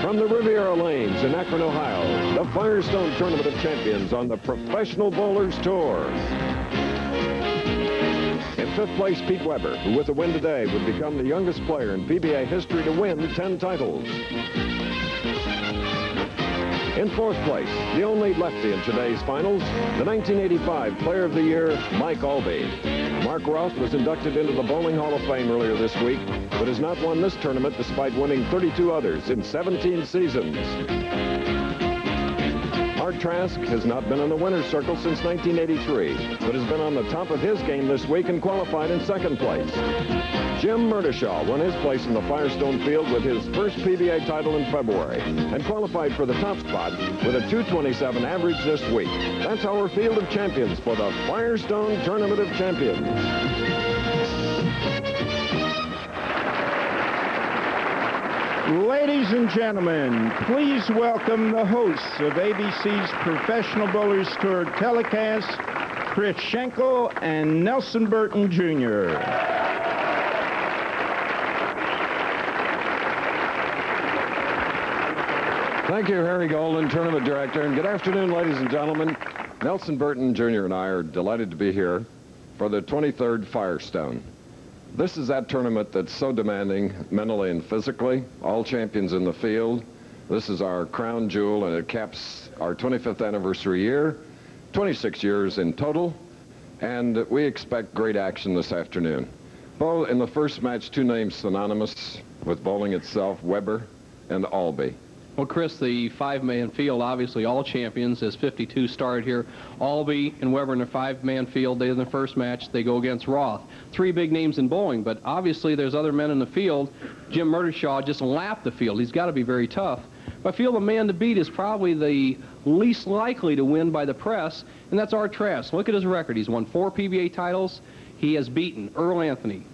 From the Riviera Lanes in Akron, Ohio, the Firestone Tournament of Champions on the Professional Bowlers Tour. In fifth place, Pete Weber, who with a win today would become the youngest player in PBA history to win 10 titles. In fourth place, the only lefty in today's finals, the 1985 Player of the Year, Mike Albee. Mark Roth was inducted into the Bowling Hall of Fame earlier this week, but has not won this tournament despite winning 32 others in 17 seasons. Art Trask has not been in the winner's circle since 1983, but has been on the top of his game this week and qualified in second place. Jim Murdishaw won his place in the Firestone field with his first PBA title in February and qualified for the top spot with a 227 average this week. That's our field of champions for the Firestone Tournament of Champions. Ladies and gentlemen, please welcome the hosts of ABC's Professional Bowlers Tour telecast, Chris Schenkel and Nelson Burton, Jr. Thank you, Harry Golden, Tournament Director, and good afternoon, ladies and gentlemen. Nelson Burton, Jr. and I are delighted to be here for the 23rd Firestone. This is that tournament that's so demanding mentally and physically, all champions in the field. This is our crown jewel, and it caps our 25th anniversary year, 26 years in total, and we expect great action this afternoon. Both in the first match, two names synonymous with bowling itself, Weber and Albee. Well, Chris, the five-man field, obviously all champions, as 52 started here. Albee and Weber in a five-man field. They in the first match, they go against Roth. Three big names in bowling, but obviously there's other men in the field. Jim Murdishaw just lapped the field. He's got to be very tough. But I feel the man to beat is probably the least likely to win by the press, and that's Art Trask. Look at his record. He's won 4 PBA titles. He has beaten Earl Anthony,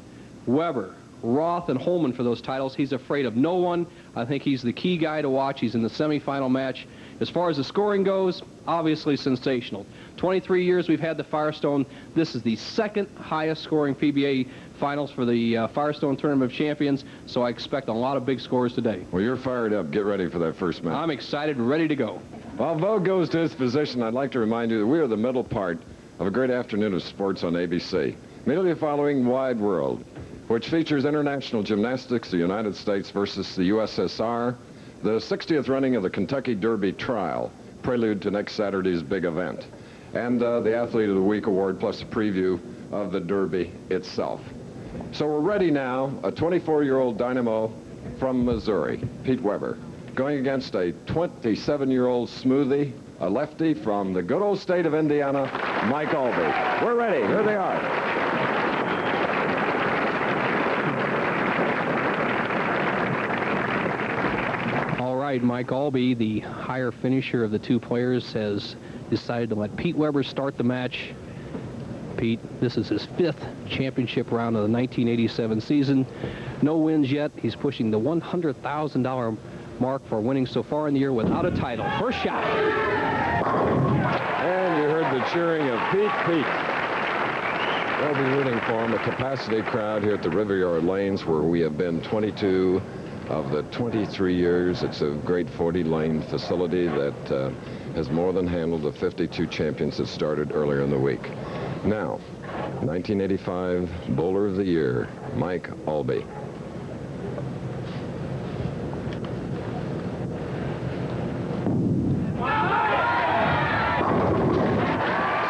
Weber, Roth, and Holman for those titles. He's afraid of no one. I think he's the key guy to watch. He's in the semifinal match. As far as the scoring goes, obviously sensational. 23 years we've had the Firestone. This is the second highest scoring PBA finals for the Firestone Tournament of Champions, so I expect a lot of big scores today. Well, you're fired up. Get ready for that first match. I'm excited and ready to go. While Vogue goes to his position, I'd like to remind you that we are the middle part of a great afternoon of sports on ABC. Immediately following Wide World, which features international gymnastics, the United States versus the USSR, the 60th running of the Kentucky Derby Trial, prelude to next Saturday's big event, and the Athlete of the Week award, plus a preview of the Derby itself. So we're ready now, a 24-year-old dynamo from Missouri, Pete Weber, going against a 27-year-old smoothie, a lefty from the good old state of Indiana, Mike Albee. We're ready. Here they are. Mike Albee, the higher finisher of the two players, has decided to let Pete Weber start the match. Pete, this is his 5th championship round of the 1987 season. No wins yet. He's pushing the $100,000 mark for winning so far in the year without a title. First shot. And you heard the cheering of Pete. They'll be rooting for him. A capacity crowd here at the Riviera Lanes, where we have been 22 of the 23 years. It's a great 40-lane facility that has more than handled the 52 champions that started earlier in the week. Now, 1985 Bowler of the Year, Mike Albee.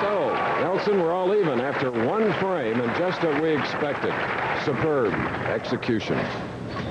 So, Nelson, we're all even after one frame, and just what we expected. Superb execution.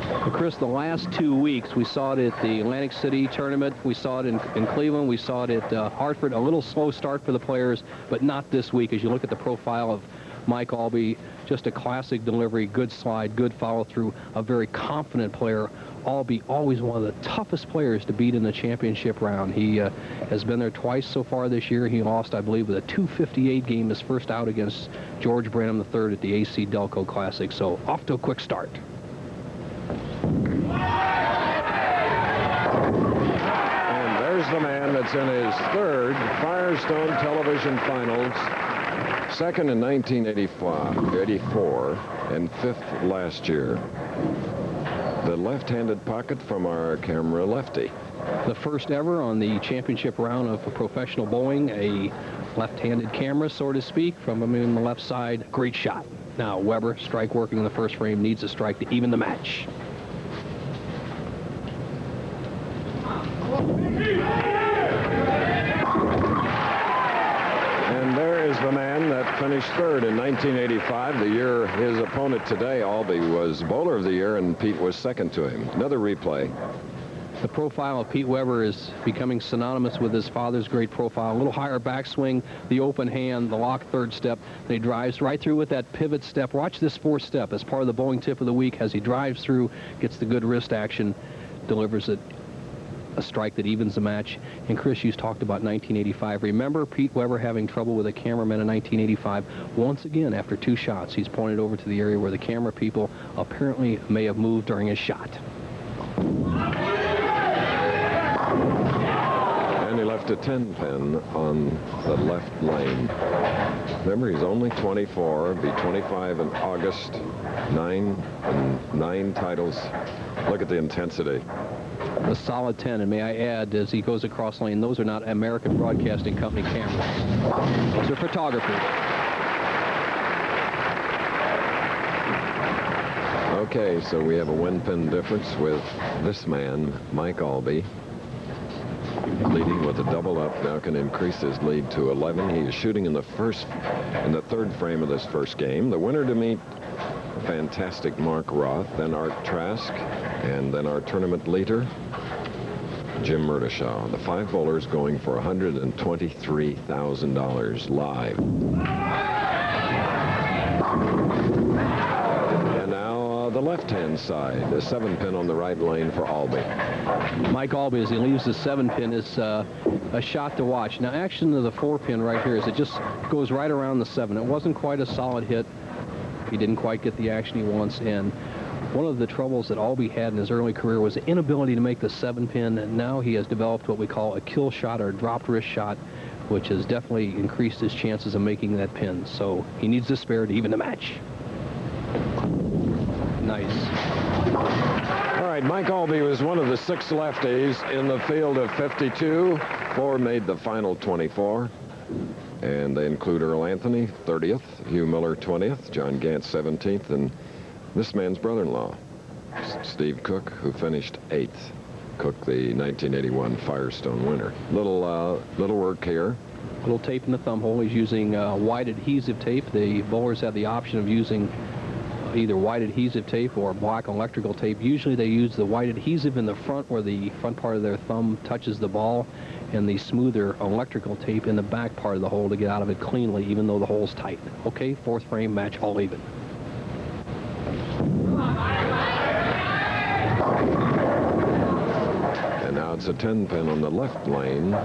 Well, Chris, the last 2 weeks, we saw it at the Atlantic City tournament. We saw it in Cleveland. We saw it at Hartford. A little slow start for the players, but not this week. As you look at the profile of Mike Albee, just a classic delivery, good slide, good follow-through, a very confident player. Albee, always one of the toughest players to beat in the championship round. He has been there twice so far this year. He lost, I believe, with a 258 game, his first out against George Branham III at the AC Delco Classic. So off to a quick start. And there's the man that's in his 3rd Firestone television finals, 2nd in 1984, and 5th last year. the left-handed pocket from our camera lefty. The first ever on the championship round of professional bowling, a left-handed camera, so to speak, from him in the left side. Great shot. Now Weber, strike working in the first frame, needs a strike to even the match. And there is the man that finished third in 1985, the year his opponent today, Albee, was bowler of the year, and Pete was second to him. Another replay. The profile of Pete Weber is becoming synonymous with his father's great profile. A little higher backswing, the open hand, the lock third step. And he drives right through with that pivot step. Watch this fourth step as part of the bowling tip of the week as he drives through, gets the good wrist action, delivers it. A strike that evens the match. And Chris, you talked about 1985. Remember Pete Weber having trouble with a cameraman in 1985? Once again, after two shots, he's pointed over to the area where the camera people apparently may have moved during his shot. And he left a 10-pin on the left lane. Remember, he's only 24, be 25 in August. 9 titles. Look at the intensity. A solid 10, and may I add, as he goes across lane, those are not American Broadcasting Company cameras. Those are photographers. Okay, so we have a one-pin difference with this man, Mike Albee, leading with a double up. Now can increase his lead to 11. He is shooting in the third frame of this first game. The winner to meet fantastic Mark Roth, then Art Trask, and then our tournament leader, Jim Murdishaw. The 5 bowlers going for $123,000 live. And now the left-hand side, the 7-pin on the right lane for Albee. Mike Albee, as he leaves the 7-pin, is a shot to watch. Now, action of the 4-pin right here is it just goes right around the 7. It wasn't quite a solid hit. He didn't quite get the action he wants, and one of the troubles that Albee had in his early career was the inability to make the 7-pin, and now he has developed what we call a kill shot or a dropped wrist shot, which has definitely increased his chances of making that pin. So he needs the spare to even the match. Nice. All right, Mike Albee was one of the 6 lefties in the field of 52. 4 made the final 24. And they include Earl Anthony, 30th, Hugh Miller, 20th, John Gant, 17th, and this man's brother-in-law, Steve Cook, who finished 8th. Cook, the 1981 Firestone winner. Little work here. Little tape in the thumb hole. He's using white adhesive tape. The bowlers have the option of using either white adhesive tape or black electrical tape. Usually they use the white adhesive in the front where the front part of their thumb touches the ball, and the smoother electrical tape in the back part of the hole to get out of it cleanly, even though the hole's tight. Okay, 4th frame, match all even. And now it's a 10-pin on the left lane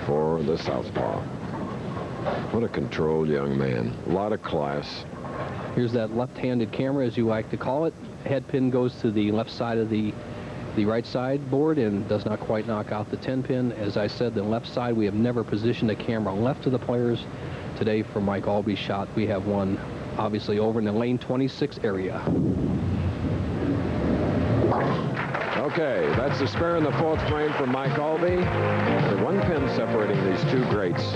for the southpaw. What a controlled young man. A lot of class. Here's that left-handed camera, as you like to call it. Head pin goes to the left side of the right side board and does not quite knock out the 10-pin. As I said, the left side, we have never positioned a camera left of the players. Today, for Mike Albee's shot, we have one obviously over in the lane 26 area. Okay, that's the spare in the 4th frame for Mike Albee. The 1 pin separating these 2 greats.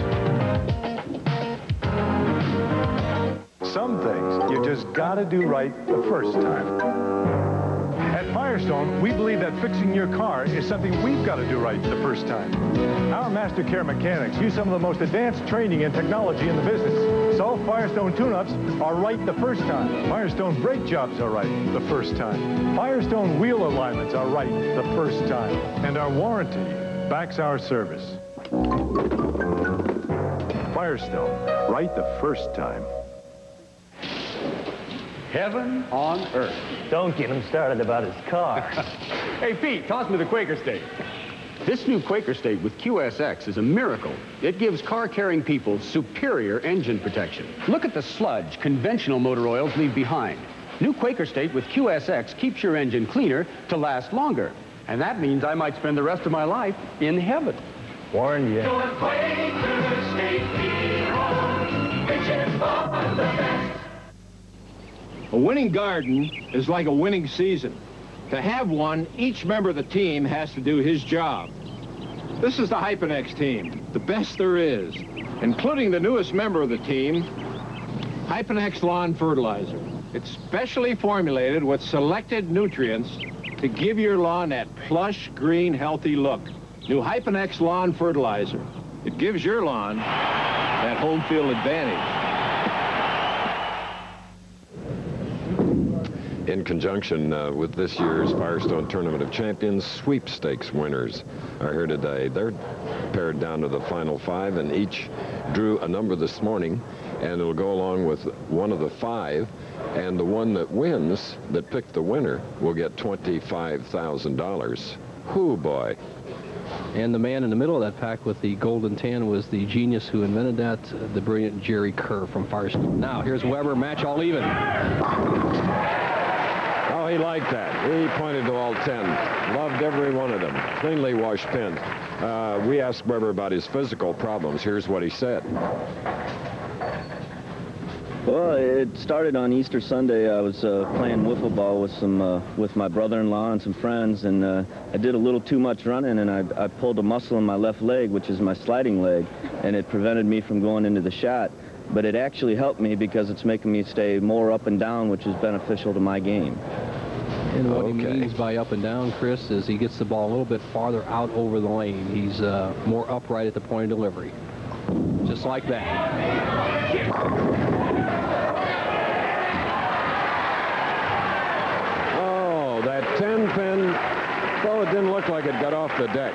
Some things you just gotta do right the first time. At Firestone, we believe that fixing your car is something we've got to do right the first time. Our Master Care mechanics use some of the most advanced training and technology in the business. So Firestone tune-ups are right the first time. Firestone brake jobs are right the first time. Firestone wheel alignments are right the first time. And our warranty backs our service. Firestone, right the first time. Heaven on earth. Don't get him started about his car. Hey, Pete, toss me the Quaker Steak. This new Quaker Steak with QSX is a miracle. It gives car-carrying people superior engine protection. Look at the sludge conventional motor oils leave behind. New Quaker Steak with QSX keeps your engine cleaner to last longer. And that means I might spend the rest of my life in heaven. Warned you. Your Quaker Steak hero, reaching for the best. A winning garden is like a winning season. To have one, each member of the team has to do his job. This is the Hyponex team, the best there is, including the newest member of the team, Hyponex Lawn Fertilizer. It's specially formulated with selected nutrients to give your lawn that plush, green, healthy look. New Hyponex Lawn Fertilizer. It gives your lawn that home field advantage. In conjunction with this year's Firestone Tournament of Champions, sweepstakes winners are here today. They're paired down to the final 5, and each drew a number this morning, and it'll go along with one of the 5, and the one that wins, that picked the winner, will get $25,000. Hoo boy. And the man in the middle of that pack with the golden tan was the genius who invented that, the brilliant Jerry Kerr from Firestone. Now, here's Weber, match all even. Oh, he liked that. He pointed to all 10. Loved every one of them. Cleanly washed pins. We asked Weber about his physical problems. Here's what he said. Well, it started on Easter Sunday. I was playing wiffle ball with my brother-in-law and some friends, and I did a little too much running, and I pulled a muscle in my left leg, which is my sliding leg, and it prevented me from going into the shot. But it actually helped me because it's making me stay more up and down, which is beneficial to my game. And what he means by up and down, Chris, is he gets the ball a little bit farther out over the lane. He's more upright at the point of delivery. Just like that. Oh, that 10-pin, well, it didn't look like it got off the deck.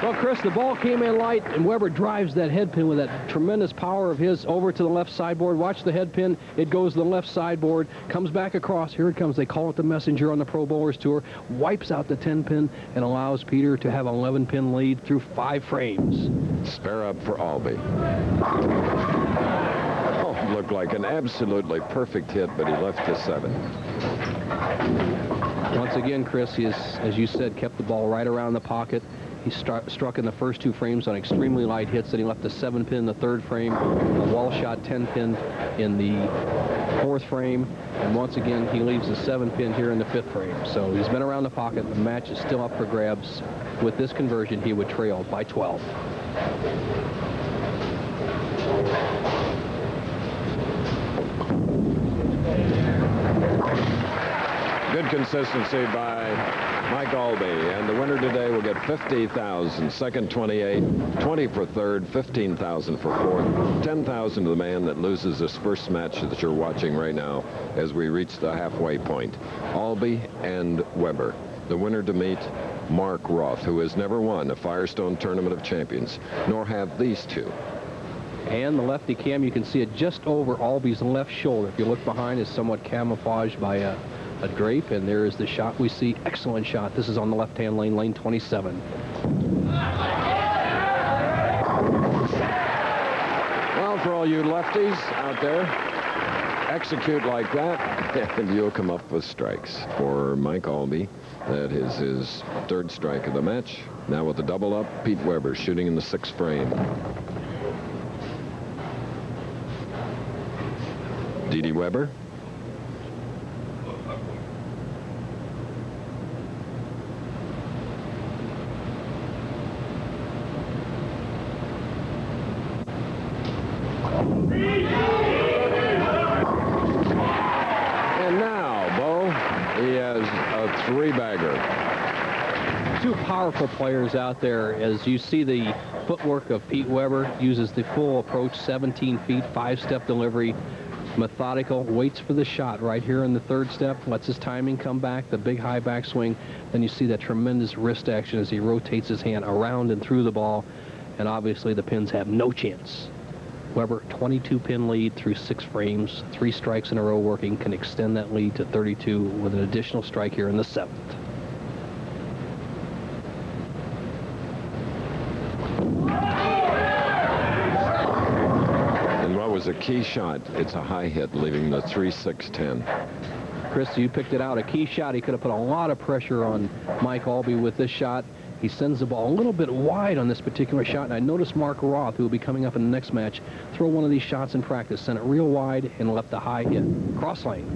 Well, Chris, the ball came in light, and Weber drives that head pin with that tremendous power of his over to the left sideboard. Watch the head pin. It goes to the left sideboard, comes back across. Here it comes. They call it the messenger on the Pro Bowlers Tour. Wipes out the 10-pin and allows Peter to have an 11-pin lead through 5 frames. Spare up for Albee. Oh, looked like an absolutely perfect hit, but he left the 7. Once again, Chris, he has, as you said, kept the ball right around the pocket. He struck in the first 2 frames on extremely light hits. Then he left the 7-pin in the 3rd frame, a wall shot 10-pin in the 4th frame, and once again he leaves the 7-pin here in the 5th frame. So he's been around the pocket. The match is still up for grabs. With this conversion, he would trail by 12. Good consistency by Mike Albee, and the winner today will get $50,000. Second, 28, 20 for third, 15,000 for fourth, 10,000 to the man that loses this first match that you're watching right now as we reach the halfway point. Albee and Weber. The winner to meet, Mark Roth, who has never won a Firestone Tournament of Champions, nor have these two. And the lefty cam, you can see it just over Albee's left shoulder. If you look behind, is somewhat camouflaged by a drape, and there is the shot we see. Excellent shot. This is on the left-hand lane, lane 27. Well, for all you lefties out there, execute like that, and you'll come up with strikes. For Mike Albee, that is his 3rd strike of the match. Now with the double up, Pete Weber shooting in the 6th frame. Didi Weber. And now, Bo, he has a 3-bagger. 2 powerful players out there. As you see, the footwork of Pete Weber uses the full approach, 17 feet, 5-step delivery, methodical, waits for the shot right here in the 3rd step, lets his timing come back, the big high backswing. Then you see that tremendous wrist action as he rotates his hand around and through the ball, and obviously the pins have no chance. Weber, 22-pin lead through 6 frames, 3 strikes in a row working, can extend that lead to 32 with an additional strike here in the 7th. And what was a key shot? It's a high hit, leaving the 3-6-10. Chris, you picked it out. A key shot. He could have put a lot of pressure on Mike Albee with this shot. He sends the ball a little bit wide on this particular shot, and I noticed Mark Roth, who will be coming up in the next match, throw one of these shots in practice, sent it real wide and left a high hit. Cross lane.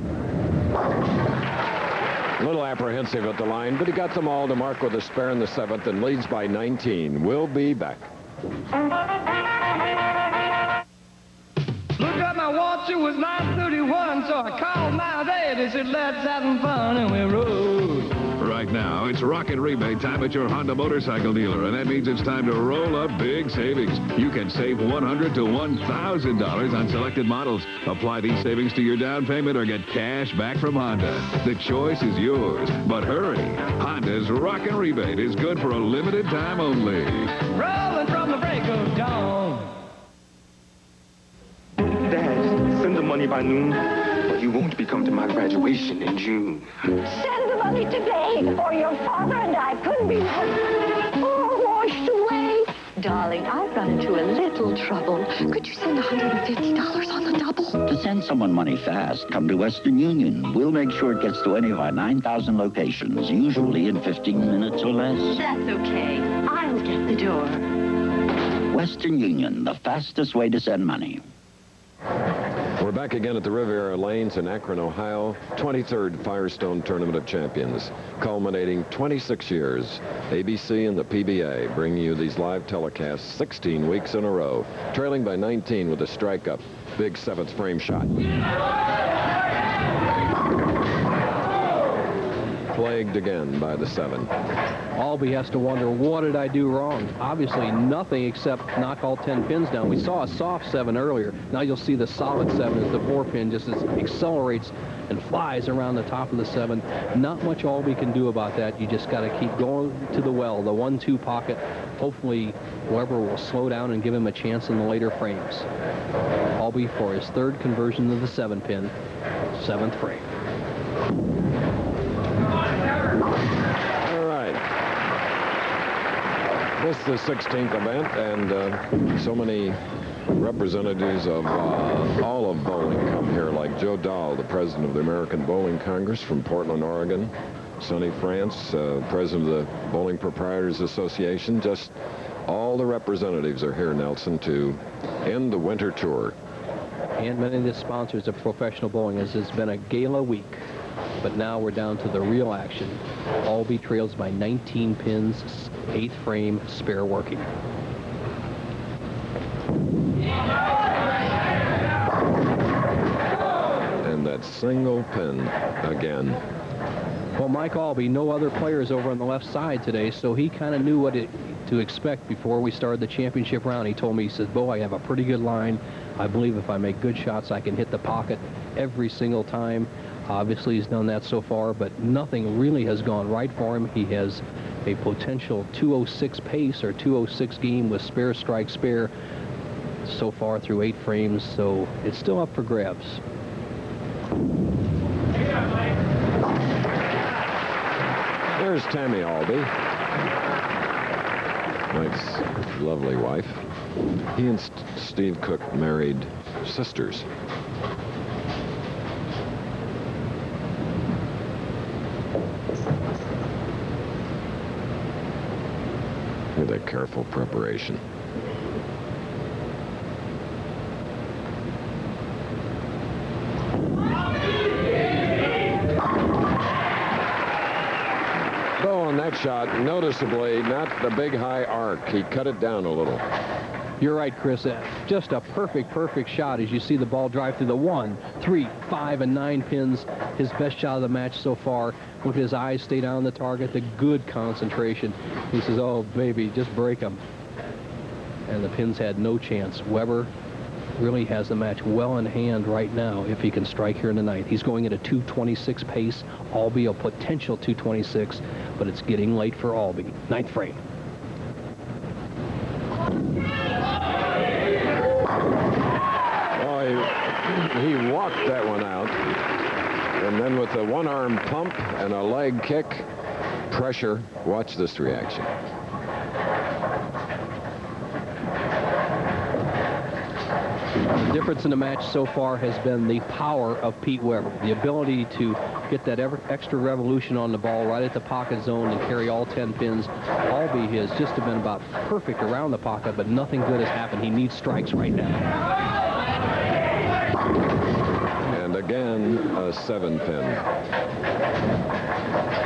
A little apprehensive at the line, but he got them all to mark with a spare in the 7th and leads by 19. We'll be back. Look at my watch, it was 9:31, so I called my dad and said, let's have some fun, and we rode. Right now, it's rocket rebate time at your Honda motorcycle dealer, and that means it's time to roll up big savings. You can save $100 to $1,000 on selected models. Apply these savings to your down payment or get cash back from Honda. The choice is yours, but hurry. Honda's rocket rebate is good for a limited time only. Rolling from the break of dawn. Dad, send the money by noon, or you won't be coming to my graduation in June. Send the money today, or your father and I couldn't be washed away. Darling, I've run into a little trouble. Could you send $150 on the double? To send someone money fast, come to Western Union. We'll make sure it gets to any of our 9,000 locations, usually in 15 minutes or less. That's okay. I'll get the door. Western Union, the fastest way to send money. We're back again at the Riviera Lanes in Akron, Ohio. 23rd Firestone Tournament of Champions, culminating 26 years. ABC and the PBA bring you these live telecasts 16 weeks in a row, trailing by 19 with a strike-up. Big 7th frame shot. Plagued again by the 7. Albee has to wonder, what did I do wrong? Obviously nothing except knock all 10 pins down. We saw a soft 7 earlier. Now you'll see the solid 7 as the 4-pin just accelerates and flies around the top of the 7. Not much Albee can do about that. You just got to keep going to the well, the 1-2 pocket. Hopefully Weber will slow down and give him a chance in the later frames. Albee for his 3rd conversion of the 7-pin, 7th frame. All right. This is the 16th event, and so many representatives of all of bowling come here, like Joe Dahl, the president of the American Bowling Congress from Portland, Oregon. Sonny France, president of the Bowling Proprietors Association. Just all the representatives are here, Nelson, to end the winter tour. And many of the sponsors of professional bowling, as it's been a gala week. But now we're down to the real action. Albee trails by 19 pins, 8th frame, spare working. And that single pin again. Well, Mike Albee, no other players over on the left side today, so he kind of knew what to expect before we started the championship round. He told me, he said, Bo, I have a pretty good line. I believe if I make good shots, I can hit the pocket every single time. Obviously, he's done that so far, but nothing really has gone right for him. He has a potential 206 pace or 206 game with spare strike spare so far through 8 frames, so it's still up for grabs. There's Tammy Albee, Mike's lovely wife. He and Steve Cook married sisters. With a careful preparation. Though on that shot, noticeably not the big high arc. He cut it down a little. You're right, Chris. Just a perfect shot as you see the ball drive through the 1, 3, 5, and 9 pins. His best shot of the match so far. Look at his eyes stay down on the target, the good concentration. He says, oh, baby, just break them. And the pins had no chance. Weber really has the match well in hand right now if he can strike here in the 9th. He's going at a 226 pace, Albee a potential 226, but it's getting late for Albee. 9th frame. He walked that one out, and then with a one-arm pump and a leg kick, pressure. Watch this reaction. The difference in the match so far has been the power of Pete Weber, the ability to get that extra revolution on the ball right at the pocket zone and carry all 10 pins. Albee has just been about perfect around the pocket, but nothing good has happened. He needs strikes right now. And again, a 7-pin.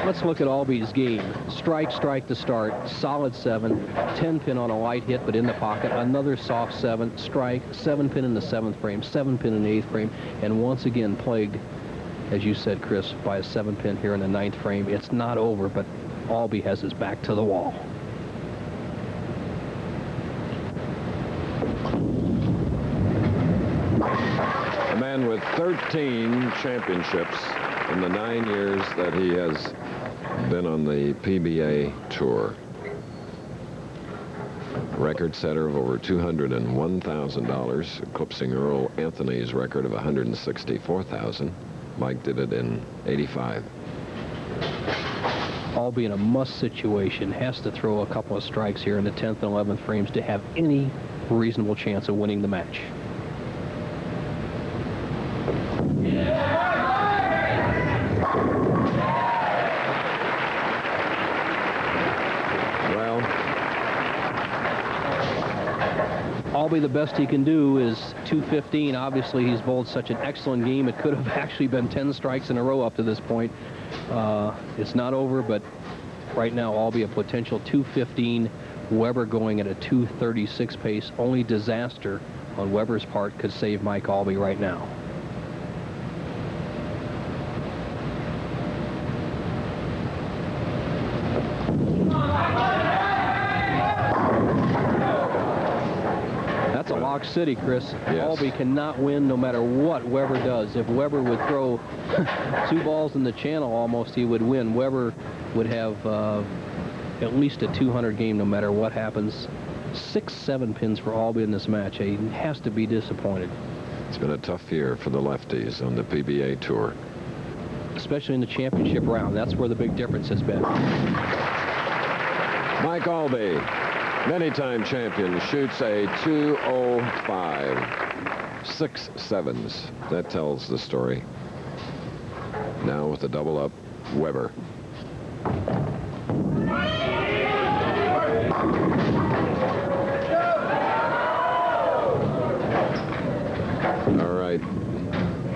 Let's look at Albee's game. Strike, strike to start, solid 7, 10-pin on a light hit, but in the pocket, another soft 7, strike, 7-pin in the 7th frame, 7-pin in the 8th frame, and once again plagued, as you said, Chris, by a 7-pin here in the 9th frame. It's not over, but Albee has his back to the wall. A man with 13 championships in the 9 years that he has been on the PBA Tour. Record setter of over $201,000, eclipsing Earl Anthony's record of $164,000. Mike did it in '85. Albee in a must situation, has to throw a couple of strikes here in the 10th and 11th frames to have any reasonable chance of winning the match. Well, Albee, the best he can do is 215. Obviously, he's bowled such an excellent game. It could have actually been 10 strikes in a row up to this point. It's not over, but right now, Albee a potential 215. Weber going at a 236 pace. Only disaster on Weber's part could save Mike Albee right now. That's a lock city, Chris. Yes. Albee cannot win no matter what Weber does. If Weber would throw 2 balls in the channel almost, he would win. Weber would have at least a 200 game no matter what happens. 6, 7 pins for Albee in this match. He has to be disappointed. It's been a tough year for the lefties on the PBA Tour. Especially in the championship round. That's where the big difference has been. Mike Albee, many-time champion, shoots a 205. 6 sevens. That tells the story. Now with the double up, Weber. All right.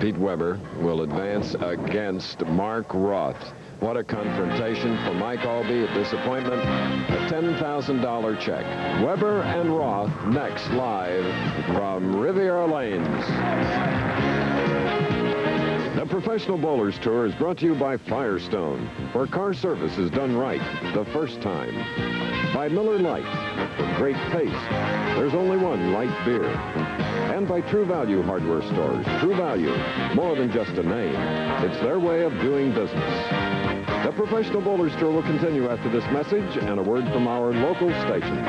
Pete Weber will advance against Mark Roth. What a confrontation for Mike Albee, a disappointment, a $10,000 check. Weber and Roth next, live from Riviera Lanes. The Professional Bowlers Tour is brought to you by Firestone, where car service is done right the first time. By Miller Lite, with great taste. There's only one light beer. And by True Value Hardware Stores. True Value, more than just a name. It's their way of doing business. The Professional Bowlers Tour will continue after this message and a word from our local station.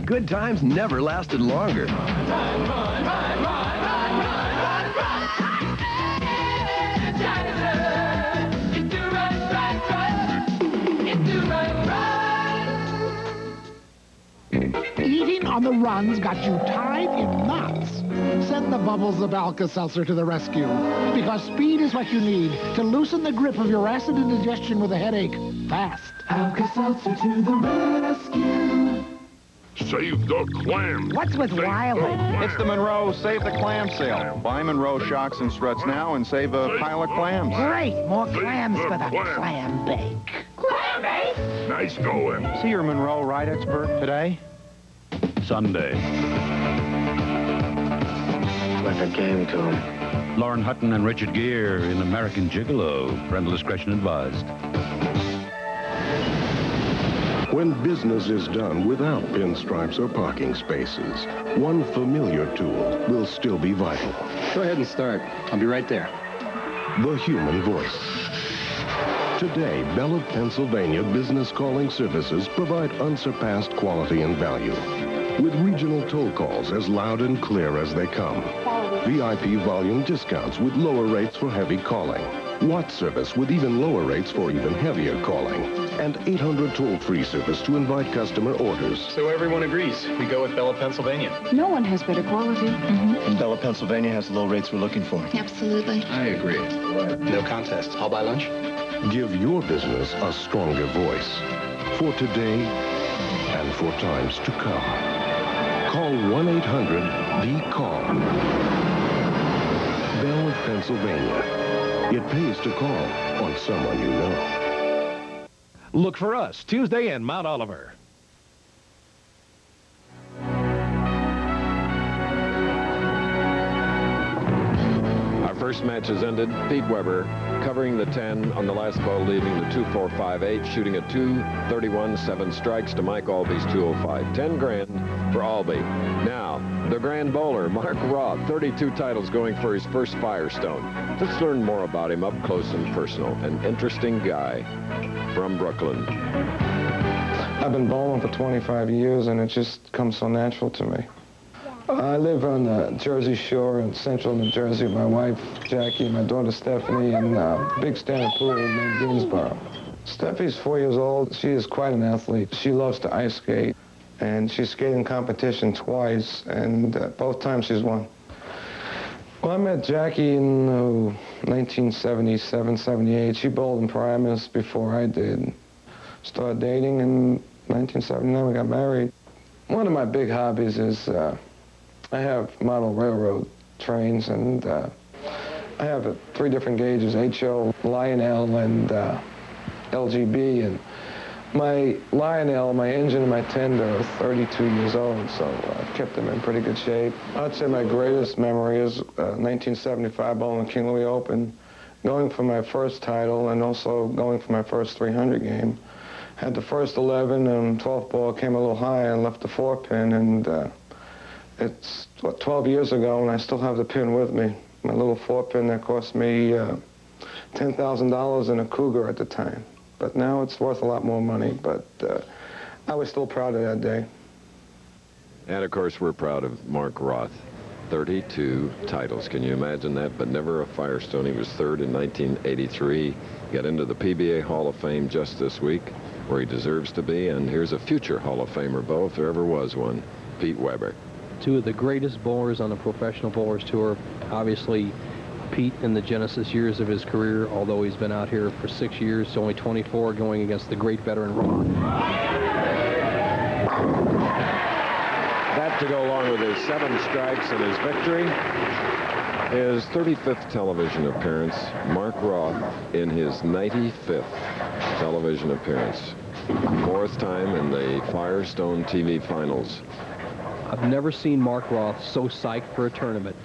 Good times never lasted longer. Eating on the runs got you tied in knots. Send the bubbles of Alka-Seltzer to the rescue, because speed is what you need to loosen the grip of your acid indigestion with a headache fast. Alka-Seltzer to the rescue. Save the clams. What's with Wiley? It's the Monroe Save the Clam sale. Buy Monroe shocks and struts now and save a pile of clams. Great! More clams for the clam bake. Clam bake? Nice going. See your Monroe ride expert today? Sunday. Like a game to him. Lauren Hutton and Richard Gere in American Gigolo. Parental discretion advised. When business is done without pinstripes or parking spaces, one familiar tool will still be vital. Go ahead and start. I'll be right there. The human voice. Today, Bell of Pennsylvania Business Calling Services provide unsurpassed quality and value. With regional toll calls as loud and clear as they come. VIP volume discounts with lower rates for heavy calling. Watt service with even lower rates for even heavier calling. and 800 toll-free service to invite customer orders. So everyone agrees. We go with Bella, Pennsylvania. No one has better quality. And Bella, Pennsylvania has the low rates we're looking for. Absolutely. I agree. No contest. I'll buy lunch. Give your business a stronger voice for today and for times to come. Call 1-800-BE-CALL. Bell of Pennsylvania. It pays to call on someone you know. Look for us Tuesday in Mount Oliver. Our first match has ended. Pete Weber covering the 10 on the last ball, leading the 2-4-5-8, shooting a 231, 7 strikes to Mike Alby's 205. 10 grand for Alby. Now, the grand bowler, Mark Roth, 32 titles, going for his first Firestone. Let's learn more about him up close and personal. An interesting guy from Brooklyn. I've been bowling for 25 years, and it just comes so natural to me. I live on the Jersey Shore in central New Jersey with my wife, Jackie, and my daughter, Stephanie, and a big standing pool named Greensboro. Steffi's 4 years old. She is quite an athlete. She loves to ice skate, and she's skated in competition twice, and both times she's won. Well, I met Jackie in 1977, 78. She bowled in Primus before I did. Started dating in 1979. We got married. One of my big hobbies is I have model railroad trains, and I have 3 different gauges, HO, Lionel, and LGB. And my Lionel, my engine, and my tender are 32 years old, so I've kept them in pretty good shape. I'd say my greatest memory is 1975 bowling King Louis Open, going for my first title and also going for my first 300 game. Had the first 11, and 12th ball came a little high and left the 4-pin, and it's, 12 years ago, and I still have the pin with me. My little 4-pin that cost me $10,000 in a Cougar at the time. But now it's worth a lot more money, but I was still proud of that day. And, of course, we're proud of Mark Roth. 32 titles. Can you imagine that? But never a Firestone. He was third in 1983. Got into the PBA Hall of Fame just this week, where he deserves to be. And here's a future Hall of Famer, Bo, if there ever was one, Pete Weber. 2 of the greatest bowlers on the Professional Bowlers Tour. Obviously, Pete in the Genesis years of his career, although he's been out here for 6 years, only 24, going against the great veteran Roth. That to go along with his 7 strikes and his victory. His 35th television appearance, Mark Roth in his 95th television appearance. 4th time in the Firestone TV finals. I've never seen Mark Roth so psyched for a tournament.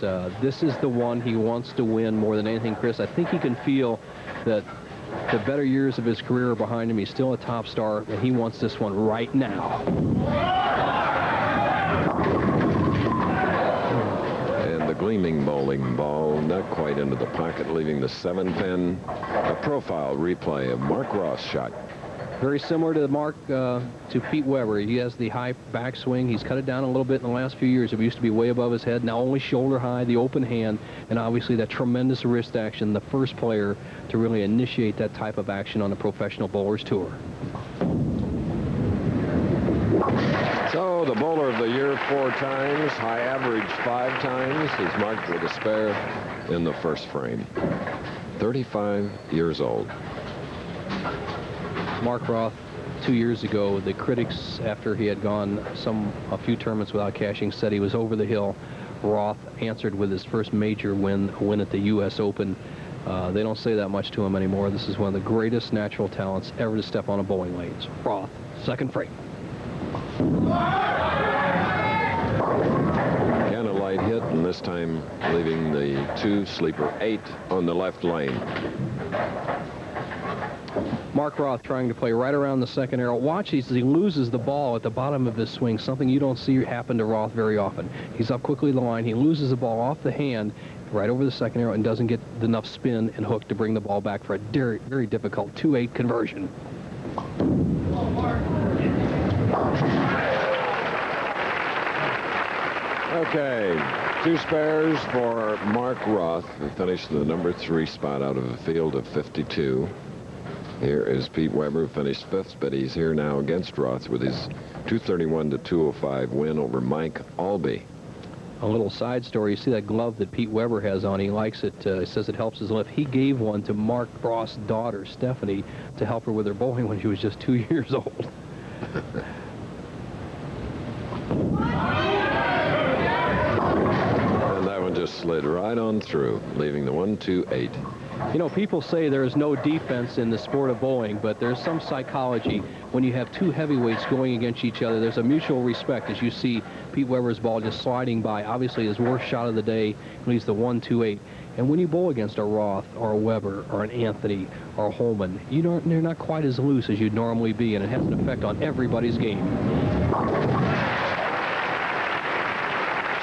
This is the one he wants to win more than anything, Chris. I think he can feel that the better years of his career are behind him. He's still a top star, and he wants this one right now. And the gleaming bowling ball, not quite into the pocket, leaving the 7-pin. A profile replay of Mark Roth's shot. Very similar to to Pete Weber. He has the high backswing. He's cut it down a little bit in the last few years. It used to be way above his head. Now only shoulder high, the open hand, and obviously that tremendous wrist action. The first player to really initiate that type of action on the Professional Bowlers Tour. So the bowler of the year 4 times, high average 5 times. He's marked with a spare in the first frame. 35 years old. Mark Roth, 2 years ago, the critics, after he had gone a few tournaments without cashing, said he was over the hill. Roth answered with his first major win, a win at the U.S. Open. They don't say that much to him anymore. This is one of the greatest natural talents ever to step on a bowling lane. Roth, 2nd frame. Again, a light hit, and this time leaving the 2 sleeper 8 on the left lane. Mark Roth trying to play right around the 2nd arrow. Watch as he loses the ball at the bottom of his swing, something you don't see happen to Roth very often. He's up quickly the line. He loses the ball off the hand right over the 2nd arrow and doesn't get enough spin and hook to bring the ball back for a very, very difficult 2-8 conversion. Okay, 2 spares for Mark Roth, who finished the number 3 spot out of a field of 52. Here is Pete Weber, who finished 5th, but he's here now against Roth with his 231-205 win over Mike Albee. A little side story, you see that glove that Pete Weber has on, he likes it, he says it helps his lift. He gave one to Mark Roth's daughter, Stephanie, to help her with her bowling when she was just 2 years old. And that one just slid right on through, leaving the 1-2-8. You know, people say there is no defense in the sport of bowling, but there's some psychology. When you have two heavyweights going against each other, there's a mutual respect as you see Pete Weber's ball just sliding by. Obviously, his worst shot of the day leads the 1-2-8. And when you bowl against a Roth or a Weber or an Anthony or a Holman, they're not quite as loose as you'd normally be, and it has an effect on everybody's game.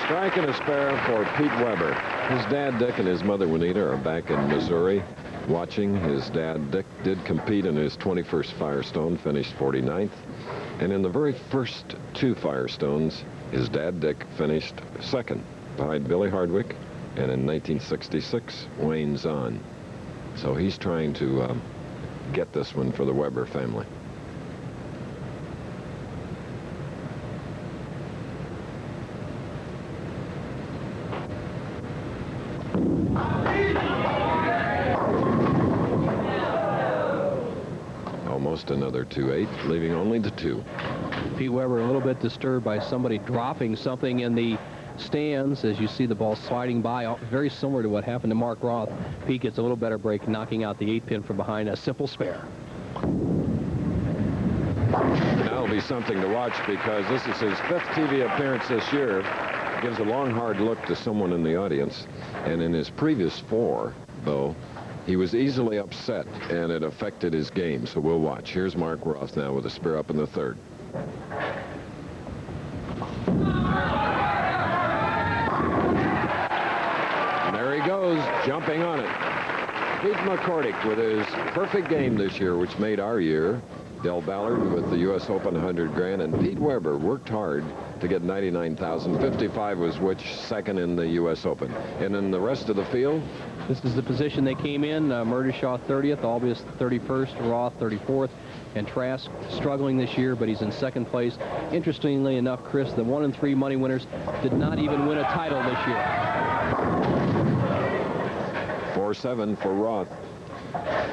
Strike and a spare for Pete Weber. His dad, Dick, and his mother, Juanita, are back in Missouri watching. His dad, Dick, did compete in his 21st Firestone, finished 49th. And in the very first 2 Firestones, his dad, Dick, finished 2nd behind Billy Hardwick, and in 1966, Wayne Zahn. So he's trying to get this one for the Weber family. Almost another 2-8, leaving only the 2. Pete Weber a little bit disturbed by somebody dropping something in the stands as you see the ball sliding by, very similar to what happened to Mark Roth. Pete gets a little better break, knocking out the 8-pin from behind, a simple spare. That'll be something to watch because this is his 5th TV appearance this year. Gives a long, hard look to someone in the audience. And in his previous 4, though, he was easily upset, and it affected his game. So we'll watch. Here's Mark Roth now with a spare up in the 3rd. And there he goes, jumping on it. Pete McCordick with his perfect game this year, which made our year. Del Ballard with the U.S. Open 100 grand, and Pete Weber worked hard to get 99,000. 55 was which 2nd in the U.S. Open. And in the rest of the field, this is the position they came in. Murdershaw 30th, Albius 31st, Roth 34th, and Trask struggling this year, but he's in 2nd place. Interestingly enough, Chris, the 1 and 3 money winners did not even win a title this year. 4-7 for Roth.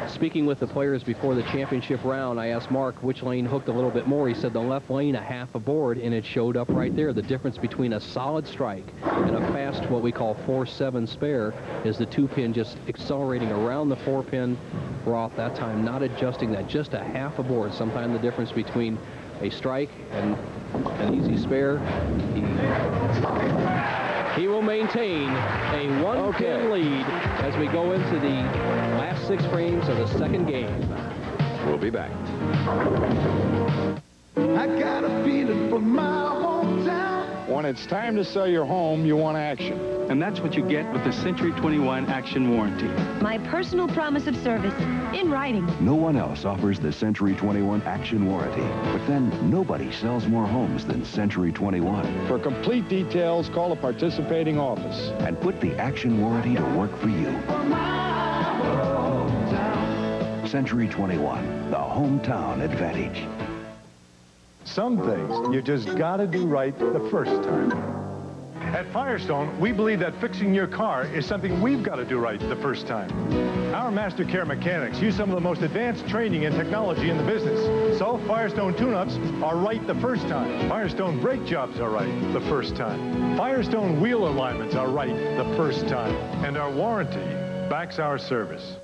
Speaking with the players before the championship round, I asked Mark which lane hooked a little bit more. He said the left lane, a half aboard, and it showed up right there. The difference between a solid strike and a fast, what we call 4-7 spare, is the 2-pin just accelerating around the 4-pin. Roth that time not adjusting that, just a half aboard. Sometimes the difference between a strike and an easy spare. He will maintain a 1-pin lead as we go into the last 6 frames of the 2nd game. We'll be back. I got a feeling for my hometown. When it's time to sell your home, you want action. And that's what you get with the Century 21 Action Warranty. My personal promise of service in writing. No one else offers the Century 21 Action Warranty. But then nobody sells more homes than Century 21. For complete details, call a participating office. And put the Action Warranty to work for you. Century 21, the hometown advantage. Some things you just gotta do right the first time. At Firestone, we believe that fixing your car is something we've got to do right the first time. Our Master Care mechanics use some of the most advanced training and technology in the business. So Firestone tune-ups are right the first time. Firestone brake jobs are right the first time. Firestone wheel alignments are right the first time. And our warranty backs our service.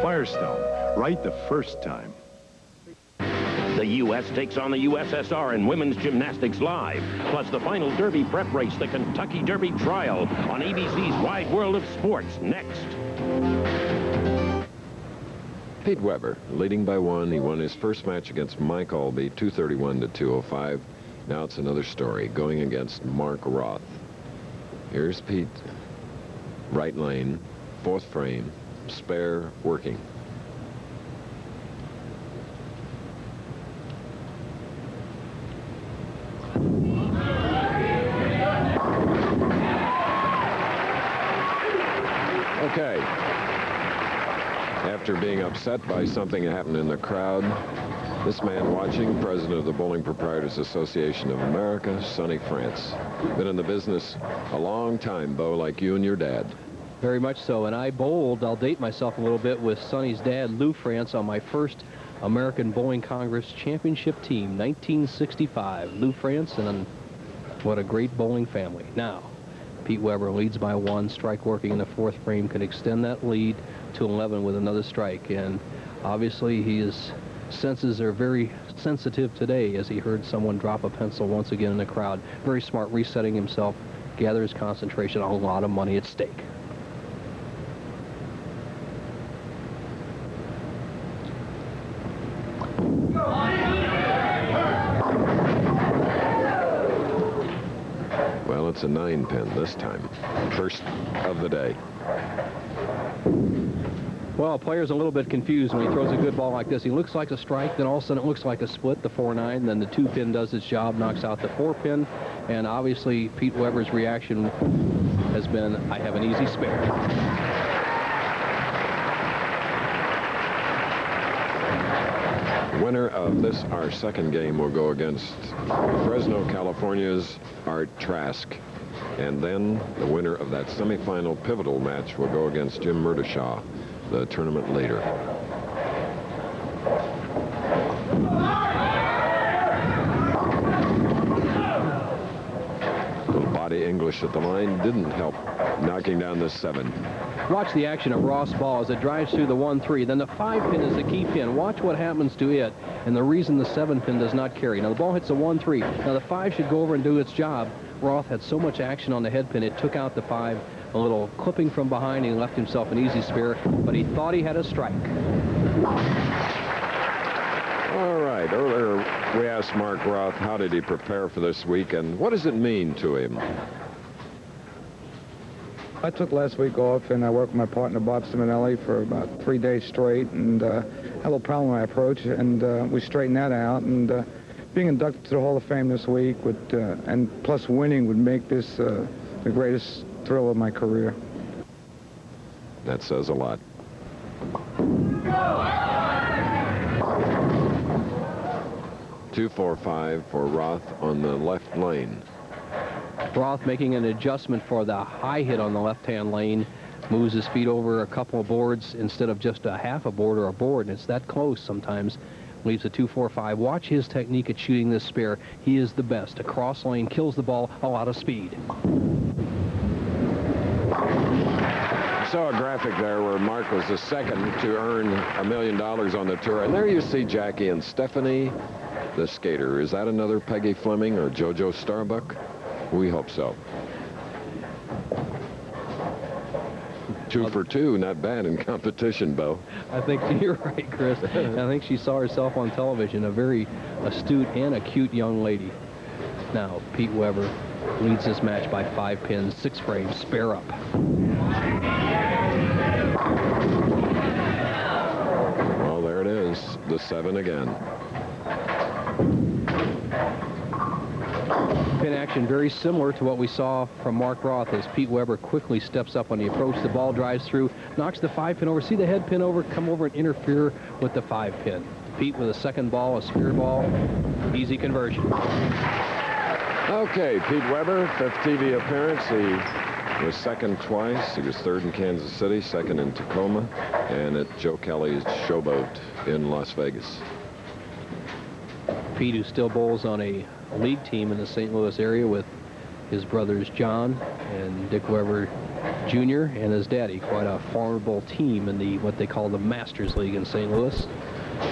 Firestone, right the first time. The U.S. takes on the USSR in women's gymnastics live, plus the final Derby prep race, the Kentucky Derby Trial, on ABC's Wide World of Sports, next. Pete Weber, leading by 1. He won his first match against Mike Albee, 231-205. Now it's another story, going against Mark Roth. Here's Pete. Right lane, 4th frame, spare working. Okay. after being upset by something that happened in the crowd. This man watching, president of the Bowling Proprietors Association of America, Sonny France. Been in the business a long time, Bo, like you and your dad. Very much so, and I bowled, I'll date myself a little bit, with Sonny's dad, Lou France, on my first American Bowling Congress Championship team, 1965. Lou France, and what a great bowling family. Now, Pete Weber leads by 1, strike working in the 4th frame, can extend that lead to 11 with another strike, and obviously his senses are very sensitive today as he heard someone drop a pencil once again in the crowd. Very smart, resetting himself, gather his concentration, a lot of money at stake. Well, it's a 9-pin this time. First of the day. Well, a player's a little bit confused when he throws a good ball like this. He looks like a strike, then all of a sudden it looks like a split, the 4-9, then the 2-pin does its job, knocks out the 4-pin, and obviously Pete Weber's reaction has been, I have an easy spare. Winner of this, our second game, will go against Fresno, California's Art Trask. And then the winner of that semifinal pivotal match will go against Jim Murdishaw, the tournament leader. Little body English at the line didn't help knocking down the 7. Watch the action of Ross' ball as it drives through the 1-3. Then the 5-pin is the key pin. Watch what happens to it, and the reason the 7-pin does not carry. Now, the ball hits the 1-3. Now, the 5 should go over and do its job. Roth had so much action on the head pin, it took out the 5. A little clipping from behind, he left himself an easy spare, but he thought he had a strike. All right. Earlier, we asked Mark Roth, how did he prepare for this week, and what does it mean to him? I took last week off, and I worked with my partner, Bob Simonelli, for about 3 days straight, and had a little problem with my approach, and we straightened that out, and being inducted to the Hall of Fame this week, and plus winning, would make this the greatest thrill of my career. That says a lot. Two, 4, 5 for Roth on the left lane. Roth making an adjustment for the high hit on the left-hand lane, moves his feet over a couple of boards instead of just a half a board or a board, and it's that close sometimes. Leaves a 2, 4, 5. Watch his technique at shooting this spare. He is the best. A cross lane, kills the ball, a lot of speed. I saw a graphic there where Mark was the second to earn $1 million on the tour, and there you see Jackie and Stephanie, the skater. Is that another Peggy Fleming or JoJo Starbuck? We hope so. 2 for 2, not bad in competition, Bo. I think you're right, Chris. I think she saw herself on television, a very astute and acute young lady. Now, Pete Weber leads this match by 5 pins, 6 frames, spare up. Well, there it is, the 7 again. Pin action very similar to what we saw from Mark Roth as Pete Weber quickly steps up on the approach. The ball drives through, knocks the 5-pin over. See the head pin over, come over and interfere with the 5-pin. Pete with a second ball, a spear ball, easy conversion. Okay, Pete Weber, 5th TV appearance. He was second twice. He was 3rd in Kansas City, 2nd in Tacoma, and at Joe Kelly's Showboat in Las Vegas. Pete, who still bowls on a league team in the St. Louis area with his brothers John and Dick Weber Jr. and his daddy. Quite a formidable team in the what they call the Masters League in St. Louis.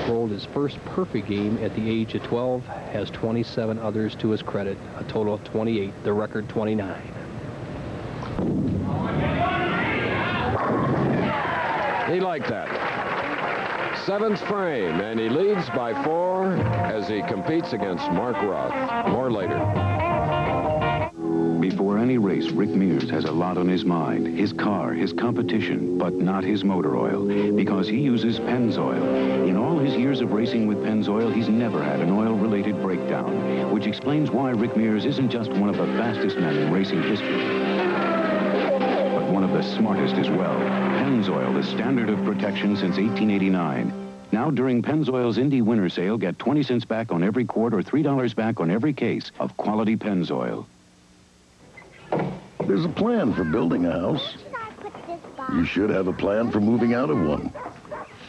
Rolled his first perfect game at the age of 12, has 27 others to his credit, a total of 28, the record 29. He liked that. 7th frame, and he leads by 4 as he competes against Mark Roth. More later. Before any race, Rick Mears has a lot on his mind. His car, his competition, but not his motor oil, because he uses Pennzoil. In all his years of racing with Pennzoil, he's never had an oil-related breakdown, which explains why Rick Mears isn't just one of the fastest men in racing history, but one of the smartest as well. Pennzoil, the standard of protection since 1889. Now, during Pennzoil's Indy Winter Sale, get 20 cents back on every quart or $3 back on every case of quality Pennzoil. There's a plan for building a house. You should have a plan for moving out of one.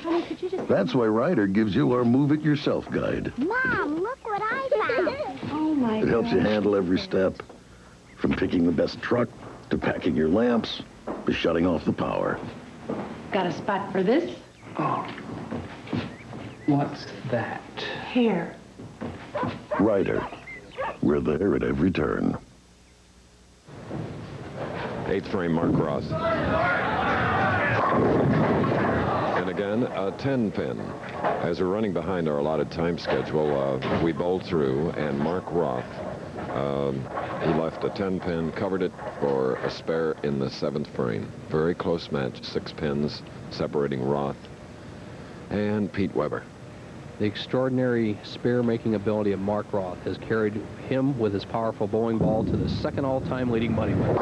Honey, could you just... That's why Ryder gives you our Move It Yourself guide. Mom, look what I found. Oh, my God. It helps you handle every step, from picking the best truck to packing your lamps to shutting off the power. Got a spot for this? Oh. What's that? Here. Ryder, we're there at every turn. 8th frame, Mark Ross. And again, a 10-pin. As we're running behind our allotted time schedule, we bowled through, and Mark Roth, he left a 10-pin, covered it for a spare in the 7th frame. Very close match, 6 pins separating Roth and Pete Weber. The extraordinary spare-making ability of Mark Roth has carried him with his powerful bowling ball to the second all-time leading money winner.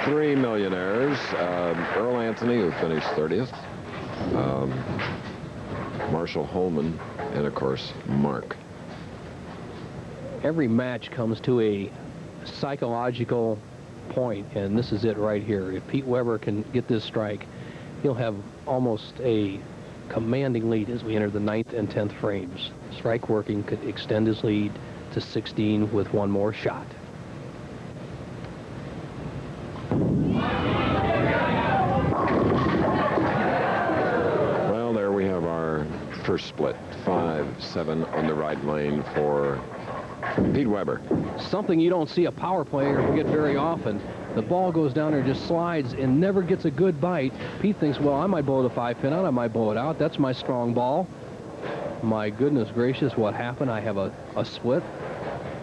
3 millionaires. Earl Anthony, who finished 30th. Marshall Holman, and, of course, Mark. Every match comes to a psychological point, and this is it right here. If Pete Weber can get this strike, he'll have almost a commanding lead as we enter the 9th and 10th frames. Strike working could extend his lead to 16 with one more shot. Well, there we have our first split. 5-7 on the right lane for Pete Weber. Something you don't see a power player get very often. The ball goes down there, just slides, and never gets a good bite. Pete thinks, well, I might blow the 5-pin out, I might blow it out. That's my strong ball. My goodness gracious, what happened? I have a split.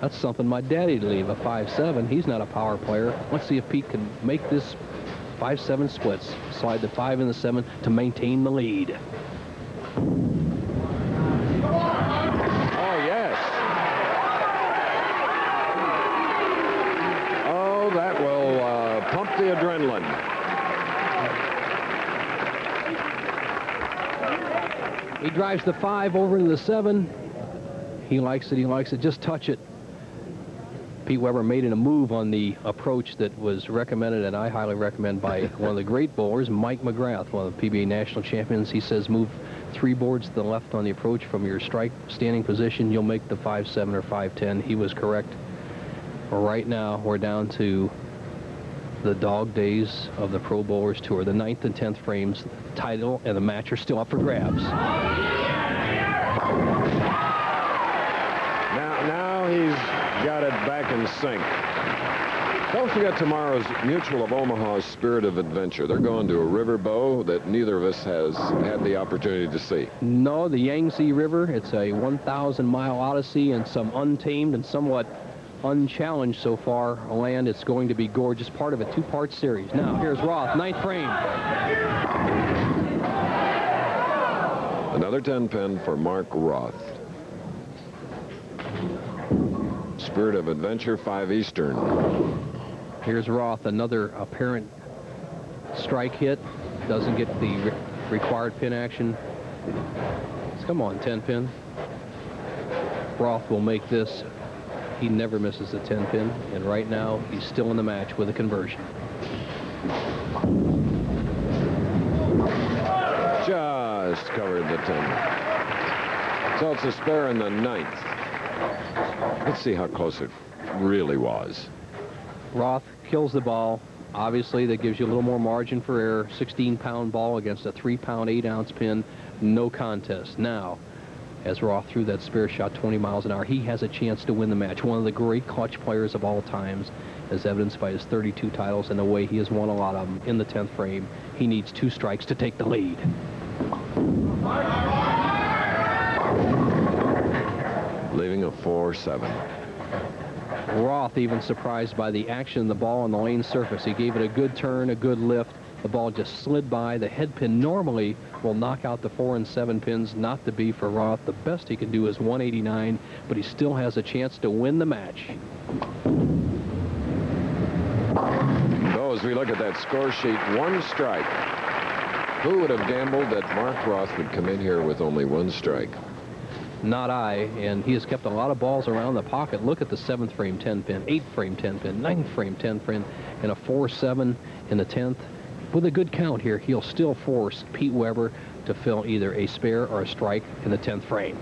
That's something my daddy'd leave, a 5-7. He's not a power player. Let's see if Pete can make this 5-7 splits. Slide the 5 and the 7 to maintain the lead. The adrenaline. He drives the 5 over into the 7. He likes it, he likes it. Just touch it. Pete Weber made a move on the approach that was recommended, and I highly recommend, by one of the great bowlers, Mike McGrath, one of the PBA national champions. He says move 3 boards to the left on the approach from your strike standing position. You'll make the 5-7 or 5-10. He was correct. Right now, we're down to the dog days of the Pro Bowlers Tour. The 9th and 10th frames, the title and the match are still up for grabs. Now he's got it back in sync. Don't forget tomorrow's Mutual of Omaha's Spirit of Adventure. They're going to a river bow that neither of us has had the opportunity to see. No, the Yangtze River. It's a 1,000-mile odyssey and some untamed and somewhat unchallenged so far land. It's going to be gorgeous, part of a 2-part series. Now here's Roth, 9th frame. Another 10-pin for Mark Roth. Spirit of Adventure, 5 Eastern. Here's Roth, another apparent strike hit. Doesn't get the required pin action. Come on, 10-pin. Roth will make this. He never misses a 10-pin, and right now he's still in the match with a conversion. Just covered the 10. So it's a spare in the 9th. Let's see how close it really was. Roth kills the ball. Obviously, that gives you a little more margin for error. 16-pound ball against a 3-pound, 8-ounce pin. No contest. Now, as Roth threw that spare shot 20 miles an hour, he has a chance to win the match. One of the great clutch players of all times, as evidenced by his 32 titles and the way he has won a lot of them in the 10th frame. He needs 2 strikes to take the lead. Leaving a 4-7. Roth even surprised by the action of the ball on the lane surface. He gave it a good turn, a good lift. The ball just slid by. The head pin normally will knock out the 4 and 7 pins. Not to be for Roth. The best he can do is 189, but he still has a chance to win the match. as we look at that score sheet, 1 strike. Who would have gambled that Mark Roth would come in here with only 1 strike? Not I, and he has kept a lot of balls around the pocket. Look at the 7th frame 10 pin, 8th frame 10 pin, 9th frame 10 pin, and a 4-7 in the 10th. With a good count here, he'll still force Pete Weber to fill either a spare or a strike in the 10th frame.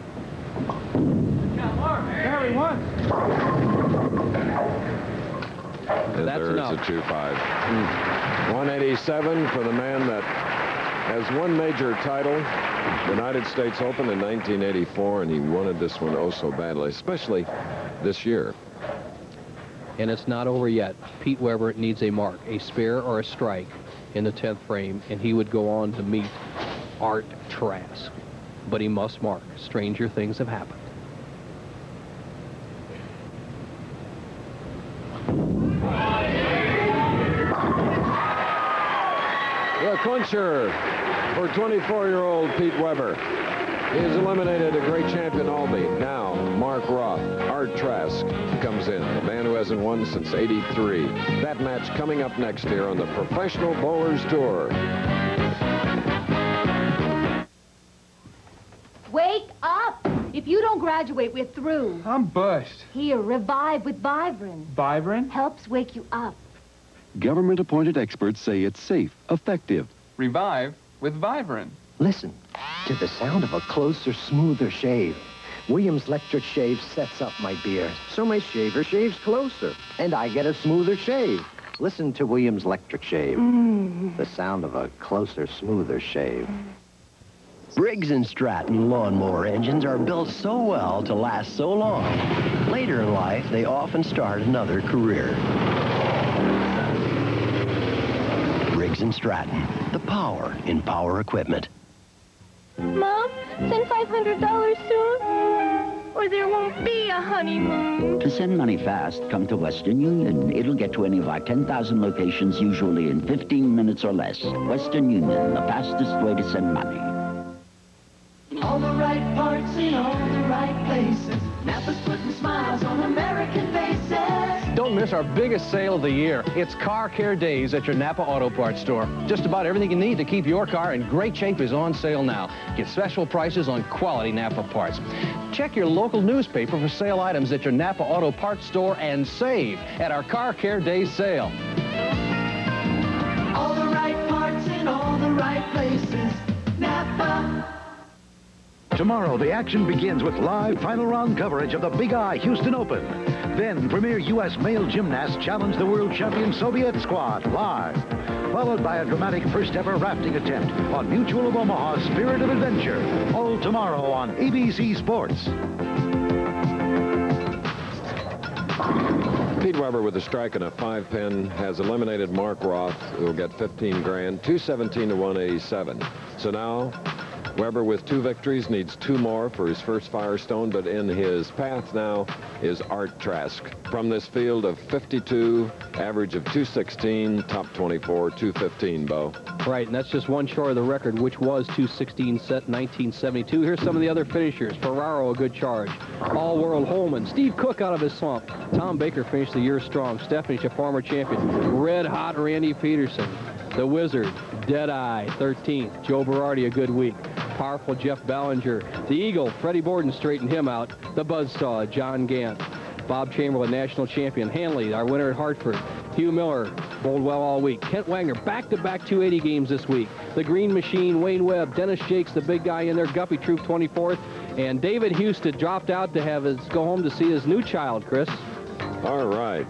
There he won. And That's there's enough. a 2-5. 187 for the man that has won major title, the United States Open in 1984, and he wanted this one oh so badly, especially this year. And it's not over yet. Pete Weber needs a mark, a spare or a strike in the 10th frame, and he would go on to meet Art Trask. But he must mark. Stranger things have happened. The clincher for 24-year-old Pete Weber. He has eliminated a great champion, Albee. Now, Mark Roth, Art Trask comes in, the man who hasn't won since '83. That match coming up next here on the Professional Bowlers Tour. Wake up! If you don't graduate, we're through. I'm bust. Here, revive with Vibrant. Vibrant? Helps wake you up. Government-appointed experts say it's safe, effective. Revive with Vibrant. Listen to the sound of a closer, smoother shave. Williams Electric Shave sets up my beard, so my shaver shaves closer, and I get a smoother shave. Listen to Williams Electric Shave. The sound of a closer, smoother shave. Briggs & Stratton lawnmower engines are built so well to last so long. Later in life, they often start another career. Briggs & Stratton, the power in power equipment. Mom, send $500 soon, or there won't be a honeymoon. To send money fast, come to Western Union. It'll get to any of our 10,000 locations, usually in 15 minutes or less. Western Union, the fastest way to send money. All the right parts in all the right places. Napa's putting smiles on American faces. Don't miss our biggest sale of the year. It's Car Care Days at your Napa Auto Parts store. Just about everything you need to keep your car in great shape is on sale now. Get special prices on quality Napa parts. Check your local newspaper for sale items at your Napa Auto Parts store and save at our Car Care Days sale. All the right parts in all the right places. Napa. Tomorrow, the action begins with live final round coverage of the Big I Houston Open. Then, premier U.S. male gymnasts challenge the world champion Soviet squad live, followed by a dramatic first-ever rafting attempt on Mutual of Omaha's Spirit of Adventure. All tomorrow on ABC Sports. Pete Weber with a strike and a 5-pin has eliminated Mark Roth, who will get 15 grand, 217 to 187. So now, Weber with 2 victories needs 2 more for his first Firestone, but in his path now is Art Trask. From this field of 52, average of 216, top 24, 215, Bo. Right, and that's just one short of the record, which was 216 set 1972. Here's some of the other finishers. Ferraro, a good charge. All-World Holman. Steve Cook out of his slump. Tom Baker finished the year strong. Stephanie, a former champion. Red-hot Randy Peterson. The Wizard, Deadeye, 13th. Joe Berardi, a good week. Powerful Jeff Ballinger. The Eagle, Freddie Borden straightened him out. The Buzzsaw, John Gant. Bob Chamberlain, national champion. Hanley, our winner at Hartford. Hugh Miller, bowled well all week. Kent Wagner, back-to-back 280 games this week. The Green Machine, Wayne Webb. Dennis Jakes, the big guy in there. Guppy Troop, 24th. And David Houston dropped out to have his go home to see his new child, Chris. All right.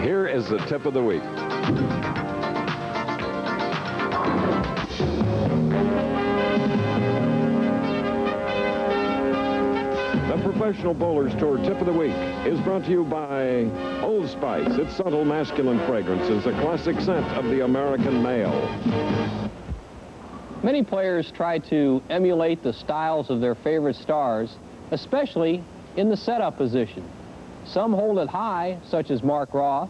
Here is the tip of the week. The Professional Bowlers Tour Tip of the Week is brought to you by Old Spice. Its subtle masculine fragrance is a classic scent of the American male. Many players try to emulate the styles of their favorite stars, especially in the setup position. Some hold it high, such as Mark Roth.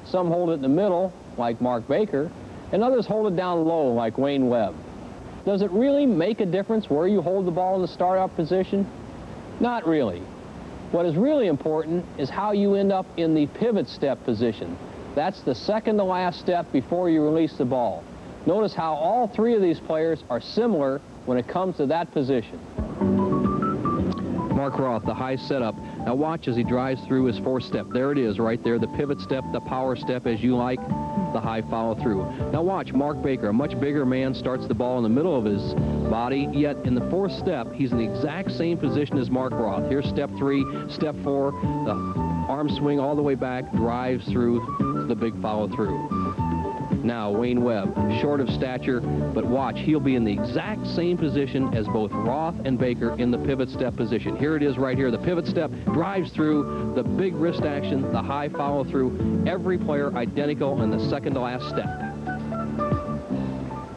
Some hold it in the middle, like Mark Baker. And others hold it down low, like Wayne Webb. Does it really make a difference where you hold the ball in the start-up position? Not really. What is really important is how you end up in the pivot step position. That's the second to last step before you release the ball. Notice how all three of these players are similar when it comes to that position. Mark Roth, the high setup. Now watch as he drives through his fourth step. There it is right there, the pivot step, the power step as you like, the high follow through. Now watch Mark Baker, a much bigger man, starts the ball in the middle of his body, yet in the fourth step, he's in the exact same position as Mark Roth. Here's step 3, step 4, the arm swing all the way back, drives through the big follow through. Now Wayne Webb, short of stature, but watch, he'll be in the exact same position as both Roth and Baker in the pivot step position. Here it is right here, the pivot step, drives through, the big wrist action, the high follow through, every player identical in the second to last step.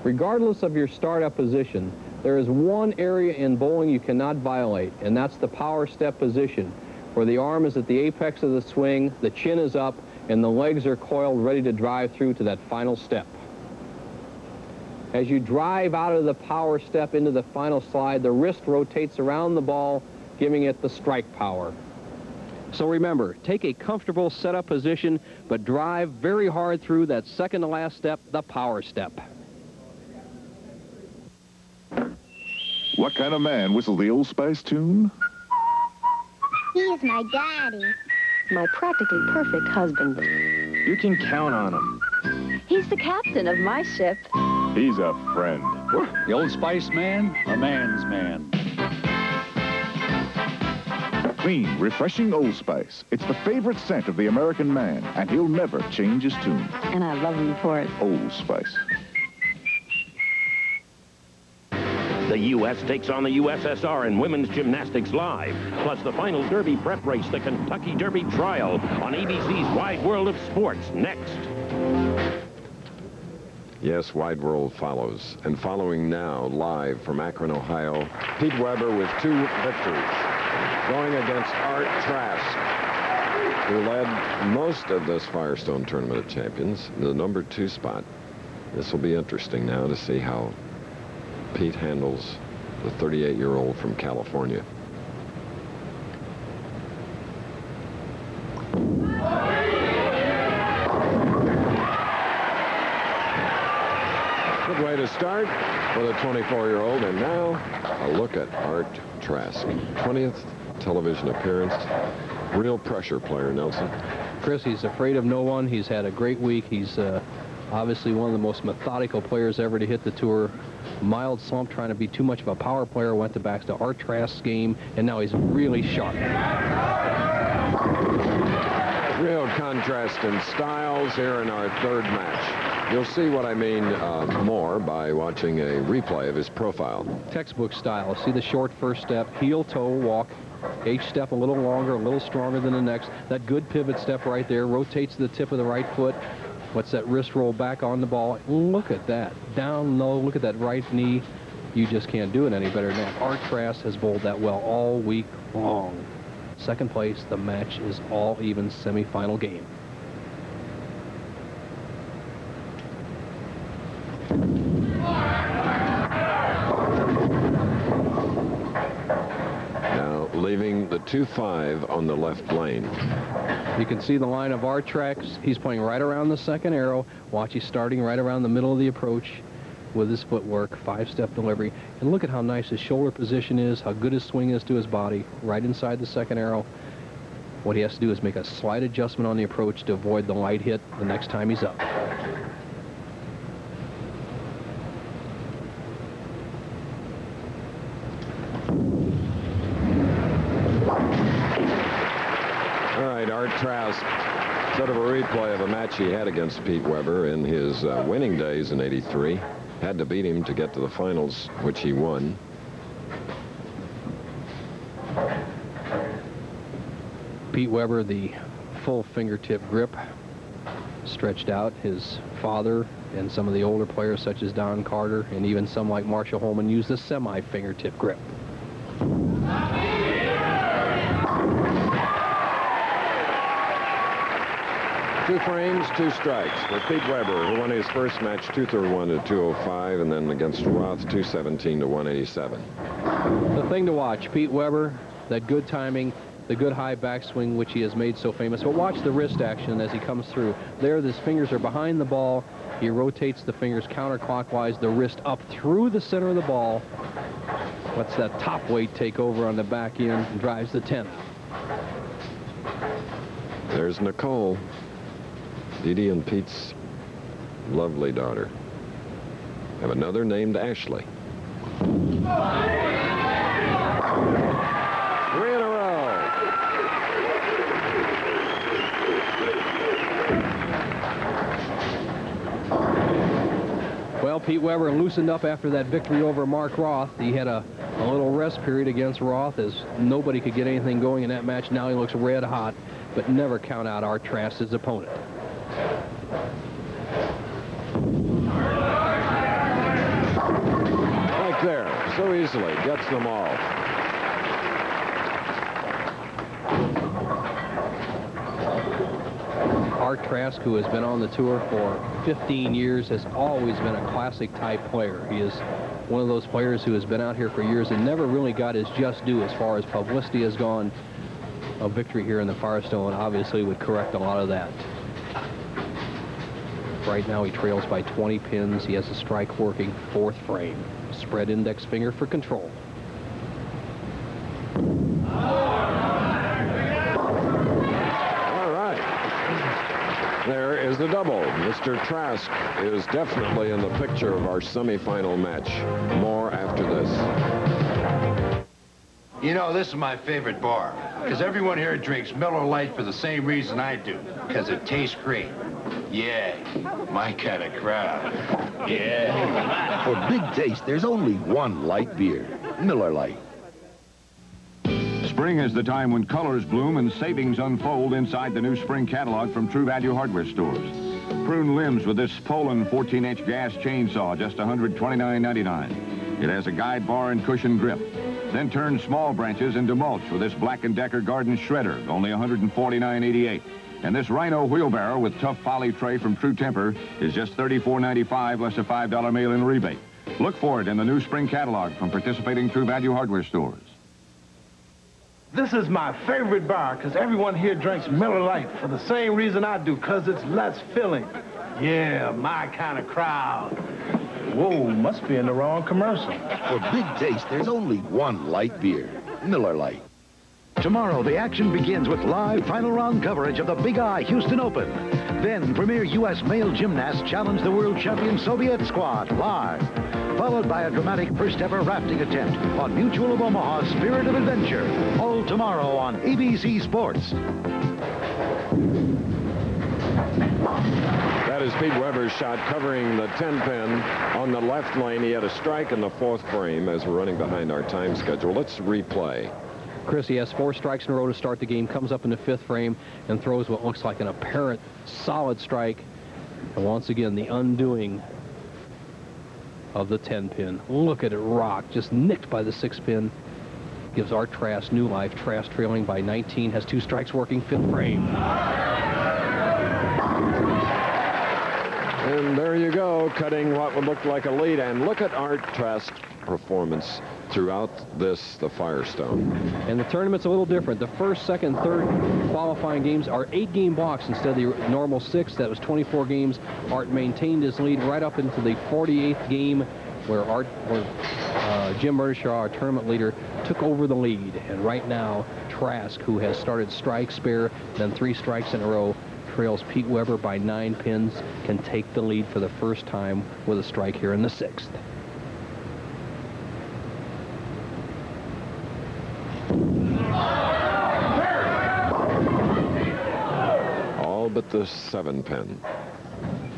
Regardless of your startup position, there is one area in bowling you cannot violate, and that's the power step position, where the arm is at the apex of the swing, the chin is up, and the legs are coiled, ready to drive through to that final step. As you drive out of the power step into the final slide, the wrist rotates around the ball, giving it the strike power. So remember, take a comfortable setup position, but drive very hard through that second to last step, the power step. What kind of man whistled the Old Spice tune? He's my daddy. My practically perfect husband. You can count on him. He's the captain of my ship. He's a friend. The Old Spice man, a man's man. Clean, refreshing Old Spice. It's the favorite scent of the American man, and he'll never change his tune. And I love him for it. Old Spice. The U.S. takes on the USSR in women's gymnastics live, plus the final Derby prep race, the Kentucky Derby Trial, on ABC's Wide World of Sports, next. Yes, Wide World follows. And following now, live from Akron, Ohio, Pete Weber with 2 victories, going against Art Trask, who led most of this Firestone Tournament of Champions, the number 2 spot. This will be interesting now to see how Pete handles the 38-year-old from California. Good way to start for the 24-year-old, and now a look at Art Trask. 20th television appearance. Real pressure player, Nelson. Chris, he's afraid of no one. He's had a great week. He's obviously one of the most methodical players ever to hit the tour. Mild slump, trying to be too much of a power player, went back to Art Trask's game, and now he's really sharp. Real contrast in styles here in our third match. You'll see what I mean more by watching a replay of his profile. Textbook style. See the short first step, heel toe walk. Each step a little longer, a little stronger than the next. That good pivot step right there, rotates the tip of the right foot. What's that wrist roll back on the ball? Look at that. Down low, look at that right knee. You just can't do it any better than that. Art Trask has bowled that well all week long. Second place, the match is all even, semifinal game. Now leaving the 2-5 on the left lane. You can see the line of Art Trask. He's playing right around the second arrow. Watch, he's starting right around the middle of the approach with his footwork, 5-step delivery. And look at how nice his shoulder position is, how good his swing is to his body, right inside the second arrow. What he has to do is make a slight adjustment on the approach to avoid the light hit the next time he's up. Art Trask set of a replay of a match he had against Pete Weber in his winning days in '83. Had to beat him to get to the finals, which he won. Pete Weber, the full fingertip grip, stretched out. His father and some of the older players such as Don Carter and even some like Marshall Holman used the semi-fingertip grip. 2 frames, 2 strikes for Pete Weber, who won his first match 231 to 205, and then against Roth 217 to 187. The thing to watch, Pete Weber, that good timing, the good high backswing, which he has made so famous. But watch the wrist action as he comes through. There, his fingers are behind the ball. He rotates the fingers counterclockwise, the wrist up through the center of the ball. Lets that top weight take over on the back end and drives the 10. There's Nicole, Dee Dee and Pete's lovely daughter. Have another named Ashley. 3 in a row. Well, Pete Weber loosened up after that victory over Mark Roth. He had a little rest period against Roth as nobody could get anything going in that match. Now he looks red hot, but never count out Art Trask, his opponent. Right there, so easily, gets them all. Art Trask, who has been on the tour for 15 years, has always been a classic type player. He is one of those players who has been out here for years and never really got his just due as far as publicity has gone. A victory here in the Firestone obviously would correct a lot of that. Right now he trails by 20 pins. He has a strike working, 4th frame. Spread index finger for control. There is the double. Mr. Trask is definitely in the picture of our semifinal match. More after this. You know, this is my favorite bar, because everyone here drinks Miller Lite for the same reason I do, because it tastes great. Yeah, my kind of crowd. Yeah. For big taste, there's only one light beer, Miller Lite. Spring is the time when colors bloom and savings unfold inside the new spring catalog from True Value Hardware stores. Prune limbs with this Poland 14-inch gas chainsaw, just $129.99. It has a guide bar and cushion grip. Then turn small branches into mulch with this Black & Decker garden shredder, only $149.88. And this Rhino wheelbarrow with tough poly tray from True Temper is just $34.95 less a $5 mail-in rebate. Look for it in the new spring catalog from participating True Value Hardware stores. This is my favorite bar because everyone here drinks Miller Lite for the same reason I do, because it's less filling. Yeah, my kind of crowd. Whoa, must be in the wrong commercial. For big taste, there's only one light beer, Miller Lite. Tomorrow, the action begins with live final round coverage of the Big I Houston Open. Then, premier U.S. male gymnasts challenge the world champion Soviet squad live. Followed by a dramatic first-ever rafting attempt on Mutual of Omaha's Spirit of Adventure. All tomorrow on ABC Sports. That is Pete Weber's shot covering the 10-pin on the left lane. He had a strike in the 4th frame as we're running behind our time schedule. Let's replay. Chris, he has 4 strikes in a row to start the game, comes up in the 5th frame and throws what looks like an apparent solid strike. And once again, the undoing of the 10-pin. Look at it rock, just nicked by the 6-pin. Gives Art Trask new life. Trask trailing by 19, has 2 strikes working, 5th frame. And there you go, cutting what would look like a lead. And look at Art Trask's performance throughout the Firestone. And the tournament's a little different. The first, second, third qualifying games are 8-game blocks instead of the normal 6. That was 24 games. Art maintained his lead right up into the 48th game where Jim Murdishaw, our tournament leader, took over the lead. And right now, Trask, who has started strike, spare, then 3 strikes in a row, trails Pete Weber by 9 pins, can take the lead for the first time with a strike here in the 6th. All but the 7-pin.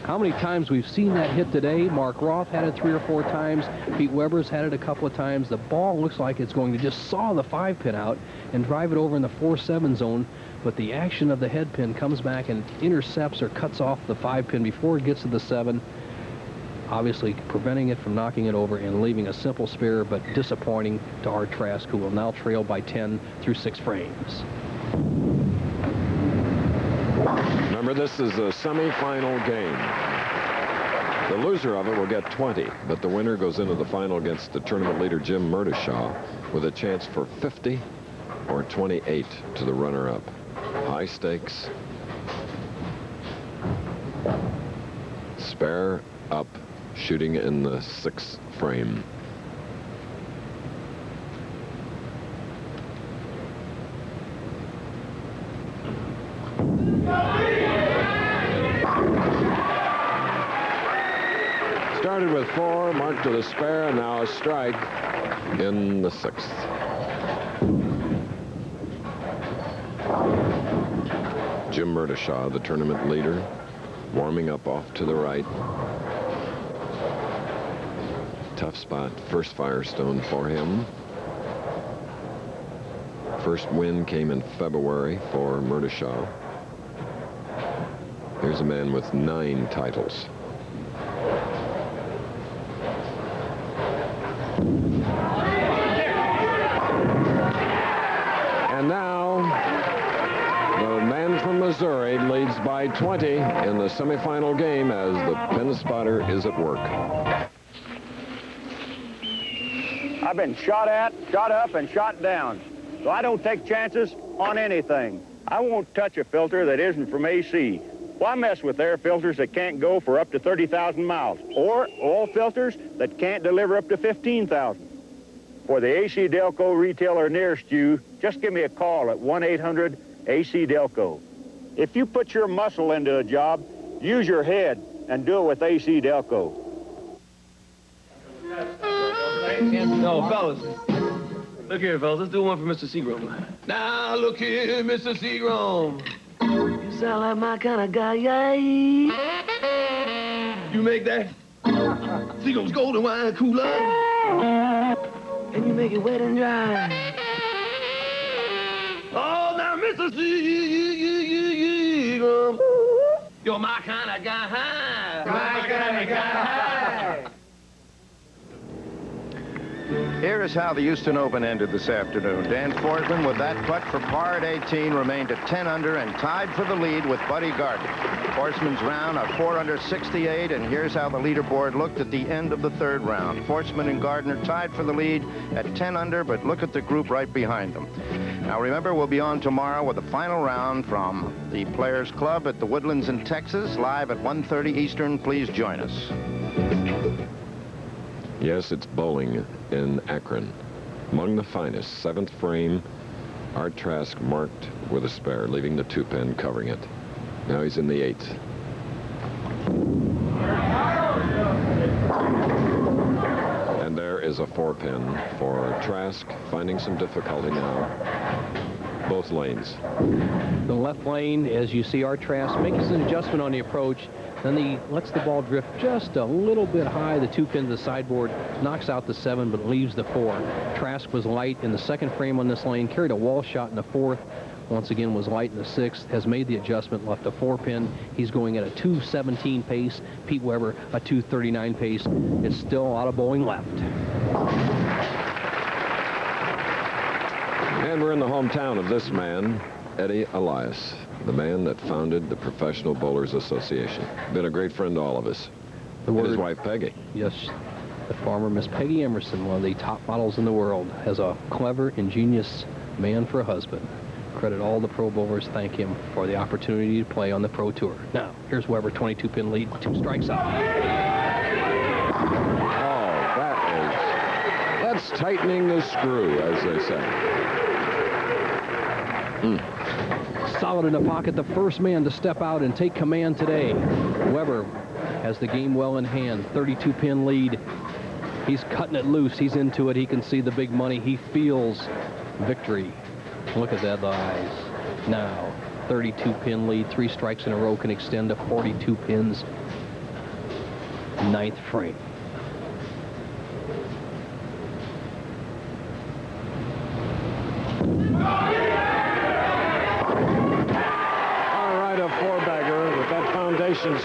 How many times we've seen that hit today? Mark Roth had it 3 or 4 times. Pete Weber's had it a couple of times. The ball looks like it's going to just saw the 5-pin out and drive it over in the 4-7 zone. But the action of the head pin comes back and intercepts or cuts off the 5-pin before it gets to the 7. Obviously preventing it from knocking it over and leaving a simple spare, but disappointing to Art Trask, who will now trail by 10 through 6 frames. Remember, this is a semifinal game. The loser of it will get 20, but the winner goes into the final against the tournament leader, Jim Murdishaw, with a chance for 50 or 28 to the runner-up. High stakes. Spare up, shooting in the 6th frame. Started with 4, marked to the spare, and now a strike in the 6th. Jim Murdishaw, the tournament leader, warming up off to the right. Tough spot, first Firestone for him. First win came in February for Murdishaw. Here's a man with 9 titles. And now, the man from Missouri leads by 20 in the semifinal game as the pin spotter is at work. I've been shot at, shot up, and shot down, so I don't take chances on anything. I won't touch a filter that isn't from AC. Why mess with air filters that can't go for up to 30,000 miles, or oil filters that can't deliver up to 15,000? For the AC Delco retailer nearest you, just give me a call at 1-800-AC Delco. If you put your muscle into a job, use your head and do it with AC Delco. No, fellas. Look here, fellas. Let's do one for Mr. Seagram. Now, look here, Mr. Seagram. You sound like my kind of guy, yeah. You make that? Seagram's golden wine cooler. And you make it wet and dry. Oh, now, Mr. Seagram. You're my kind of guy. My kind of guy. Here is how the Houston Open ended this afternoon. Dan Forsman, with that putt for par at 18, remained at 10 under and tied for the lead with Buddy Gardner. Forsman's round, a 4 under 68, and here's how the leaderboard looked at the end of the 3rd round. Forsman and Gardner tied for the lead at 10 under, but look at the group right behind them. Now, remember, we'll be on tomorrow with the final round from the Players Club at the Woodlands in Texas, live at 1:30 Eastern. Please join us. Yes, it's bowling in Akron. Among the finest, 7th frame, Art Trask marked with a spare, leaving the 2-pin covering it. Now he's in the 8th. And there is a 4-pin for Trask, finding some difficulty now. Both lanes. The left lane, as you see Art Trask makes an adjustment on the approach. Then he lets the ball drift just a little bit high. The 2-pin to the sideboard knocks out the 7, but leaves the 4. Trask was light in the 2nd frame on this lane, carried a wall shot in the 4th. Once again, was light in the 6th, has made the adjustment, left a 4-pin. He's going at a 2:17 pace. Pete Weber, a 2:39 pace. It's still a lot of bowling left. And we're in the hometown of this man, Eddie Elias, the man that founded the Professional Bowlers Association. Been a great friend to all of us. And his wife, Peggy. Yes, the farmer, Miss Peggy Emerson, one of the top models in the world, has a clever, ingenious man for a husband. Credit all the pro bowlers, thank him for the opportunity to play on the Pro Tour. Now, here's Weber, 22-pin lead, 2 strikes out. Oh, that's tightening the screw, as they say. Solid in the pocket, the first man to step out and take command today. Weber has the game well in hand, 32-pin lead. He's cutting it loose, he's into it, he can see the big money, he feels victory. Look at that eyes. Now, 32-pin lead, 3 strikes in a row can extend to 42 pins. 9th frame.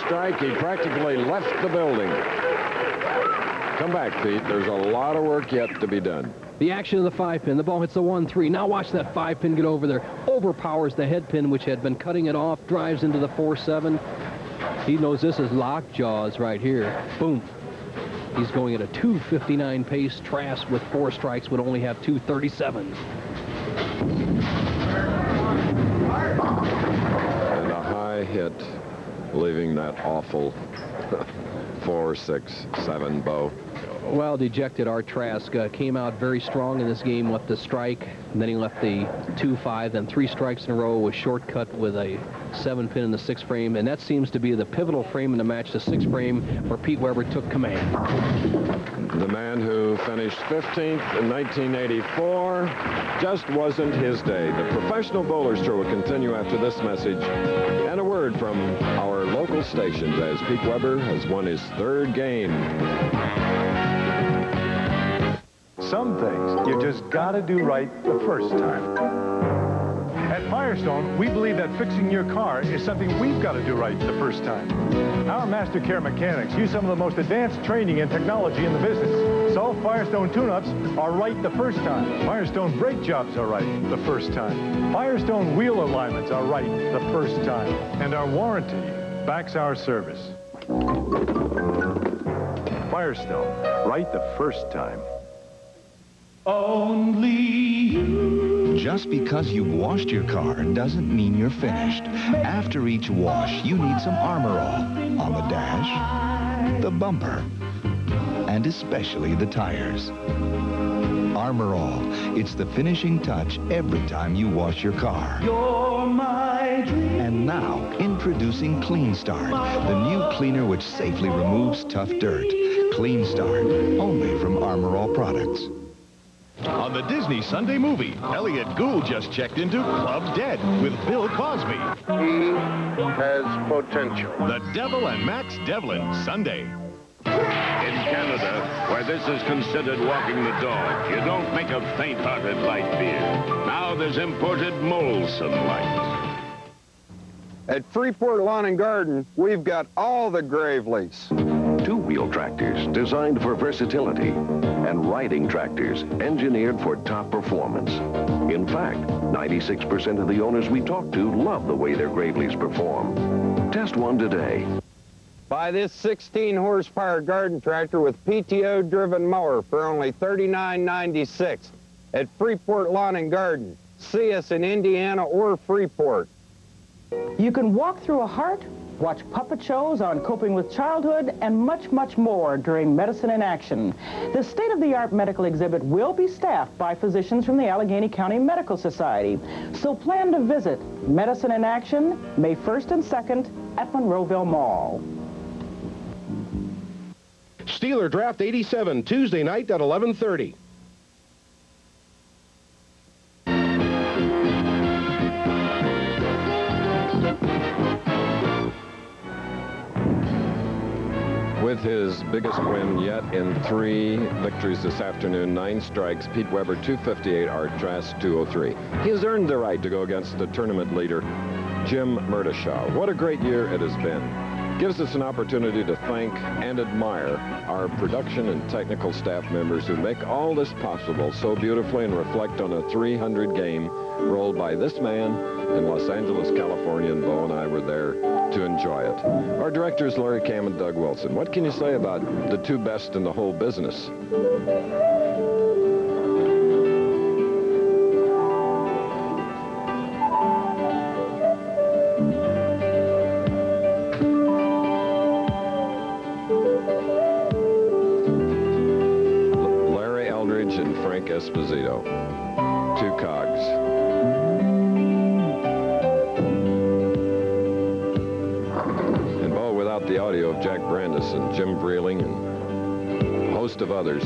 Strike, he practically left the building. Come back, Pete. There's a lot of work yet to be done. The action of the 5-pin. The ball hits the 1-3. Now watch that 5-pin get over there. Overpowers the head pin, which had been cutting it off. Drives into the 4-7. He knows this is lockjaws right here. Boom. He's going at a 2:59 pace. Trask with 4 strikes would only have 2:37. And a high hit, leaving that awful 4, 6, 7 bow. Well dejected Art Trask came out very strong in this game with the strike, and then he left the 2-5, then 3 strikes in a row, was shortcut with a 7-pin in the 6th frame, and that seems to be the pivotal frame in the match, the 6th frame, where Pete Weber took command. The man who finished 15th in 1984 just wasn't his day. The Professional Bowlers Tour will continue after this message and a word from our local stations as Pete Weber has won his 3rd game. Some things you just gotta do right the first time. At Firestone, we believe that fixing your car is something we've got to do right the first time. Our Master Care mechanics use some of the most advanced training and technology in the business. So Firestone tune-ups are right the first time. Firestone brake jobs are right the first time. Firestone wheel alignments are right the first time. And our warranty backs our service. Firestone, right the first time. Only you. Just because you've washed your car doesn't mean you're finished. After each wash, you need some Armor All on the dash, the bumper, and especially the tires. Armor All, it's the finishing touch every time you wash your car. You're my dream. And now, introducing Clean Start, the new cleaner which safely removes tough dirt. Clean Start, only from Armor All products. On the Disney Sunday movie, Elliot Gould just checked into Club Dead with Bill Cosby. He has potential. The Devil and Max Devlin, Sunday. In Canada, where this is considered walking the dog, you don't make a faint-hearted light beer. Now there's imported Molson Light. At Freeport Lawn and Garden, we've got all the Graveleys. Two-wheel tractors designed for versatility and riding tractors engineered for top performance. In fact, 96% of the owners we talk to love the way their Graveleys perform. Test one today. Buy this 16-horsepower garden tractor with PTO-driven mower for only $39.96 at Freeport Lawn and Garden. See us in Indiana or Freeport. You can walk through a heart, watch puppet shows on coping with childhood, and much, much more during Medicine in Action. The state-of-the-art medical exhibit will be staffed by physicians from the Allegheny County Medical Society. So plan to visit Medicine in Action May 1st and 2nd at Monroeville Mall. Steeler Draft 87, Tuesday night at 11:30. With his biggest win yet in 3 victories this afternoon, 9 strikes, Pete Weber 258, Art Trask 203. He has earned the right to go against the tournament leader, Jim Murdashaw. What a great year it has been. Gives us an opportunity to thank and admire our production and technical staff members who make all this possible so beautifully and reflect on a 300 game rolled by this man in Los Angeles, California, and Bo and I were there to enjoy it. Our directors, Larry Cam and Doug Wilson. What can you say about the 2 best in the whole business? Larry Eldridge and Frank Esposito. 2 cogs. The audio of Jack Brandis and Jim Vreeling and a host of others,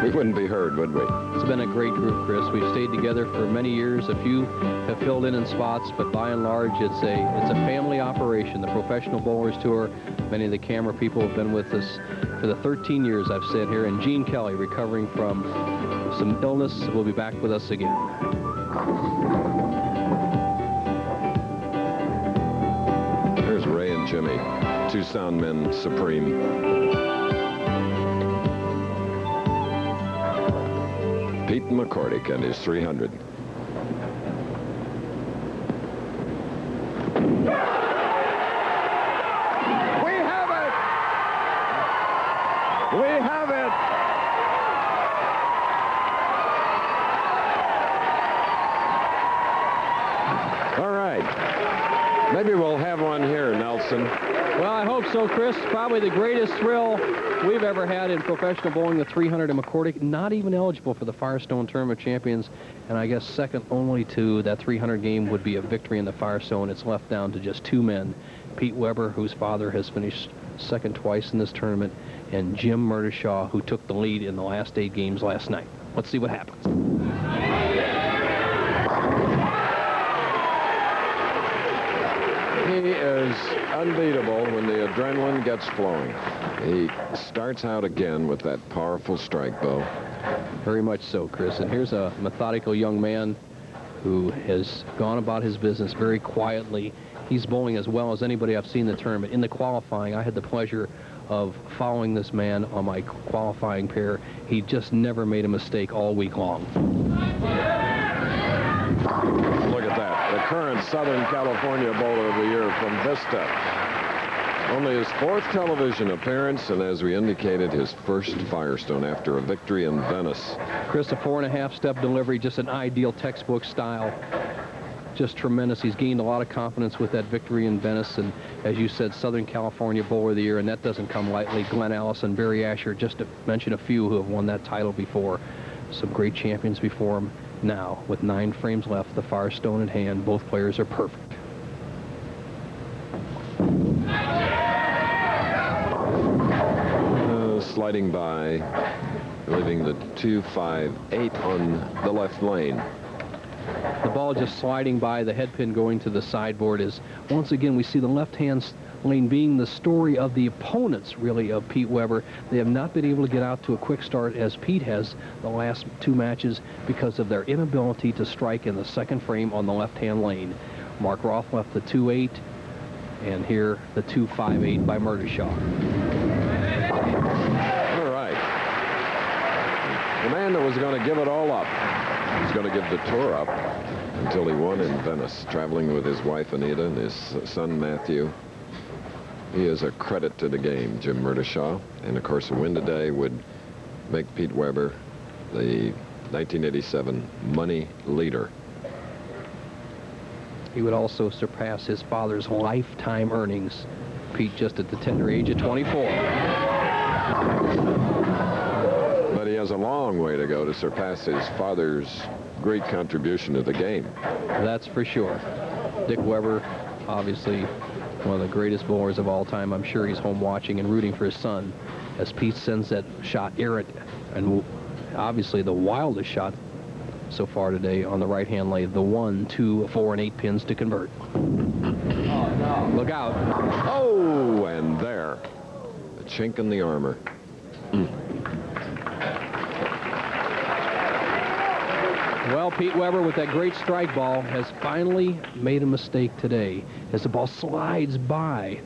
we wouldn't be heard, would we? It's been a great group, Chris. We've stayed together for many years. A few have filled in spots, but by and large, it's a family operation. The Professional Bowlers Tour, many of the camera people have been with us for the 13 years I've sat here, and Gene Kelly, recovering from some illness, will be back with us again. Here's Ray and Jimmy. 2 sound men supreme. Pete McCordick and his 300. We have it! We have it! we'll have one here, Nelson. Well, I hope so, Chris. Probably the greatest thrill we've ever had in professional bowling, the 300 in McCordick. Not even eligible for the Firestone Tournament of Champions. And I guess second only to that 300 game would be a victory in the Firestone. It's left down to just two men. Pete Weber, whose father has finished second twice in this tournament, and Jim Murdishaw, who took the lead in the last 8 games last night. Let's see what happens. He is unbeatable when the adrenaline gets flowing. He starts out again with that powerful strike, Bo. Very much so, Chris. And here's a methodical young man who has gone about his business very quietly. He's bowling as well as anybody I've seen in the tournament. In the qualifying, I had the pleasure of following this man on my qualifying pair. He just never made a mistake all week long. Look at that. The current Southern California Bowler of the Year from Vista. Only his 4th television appearance, and as we indicated, his first Firestone after a victory in Venice. Chris, a 4.5-step delivery, just an ideal textbook style. Just tremendous. He's gained a lot of confidence with that victory in Venice, and as you said, Southern California Bowler of the Year, and that doesn't come lightly. Glenn Allison, Barry Asher, just to mention a few who have won that title before. Some great champions before him. Now, with 9 frames left, the Firestone in hand, both players are perfect. Sliding by, leaving the 2-5-8 on the left lane. The ball just sliding by, the head pin going to the sideboard. Is once again we see the left-hand lane being the story of the opponents, really, of Pete Weber. They have not been able to get out to a quick start as Pete has the last 2 matches because of their inability to strike in the second frame on the left-hand lane. Mark Roth left the 2-8, and here the 2-5-8 by Murdishaw. All right. The man that was going to give it all up. He's going to give the tour up until he won in Venice, traveling with his wife Anita and his son Matthew. He is a credit to the game, Jim Murdishaw. And of course, a win today would make Pete Weber the 1987 money leader. He would also surpass his father's lifetime earnings. Pete just at the tender age of 24. But he has a long way to go to surpass his father's great contribution to the game. That's for sure. Dick Weber, obviously one of the greatest bowlers of all time. I'm sure he's home watching and rooting for his son as Pete sends that shot errant, and obviously the wildest shot so far today on the right-hand lane. The 1, 2, 4, and 8 pins to convert. Oh, no. Look out. Oh, and there. A chink in the armor. Well, Pete Weber with that great strike ball has finally made a mistake today as the ball slides by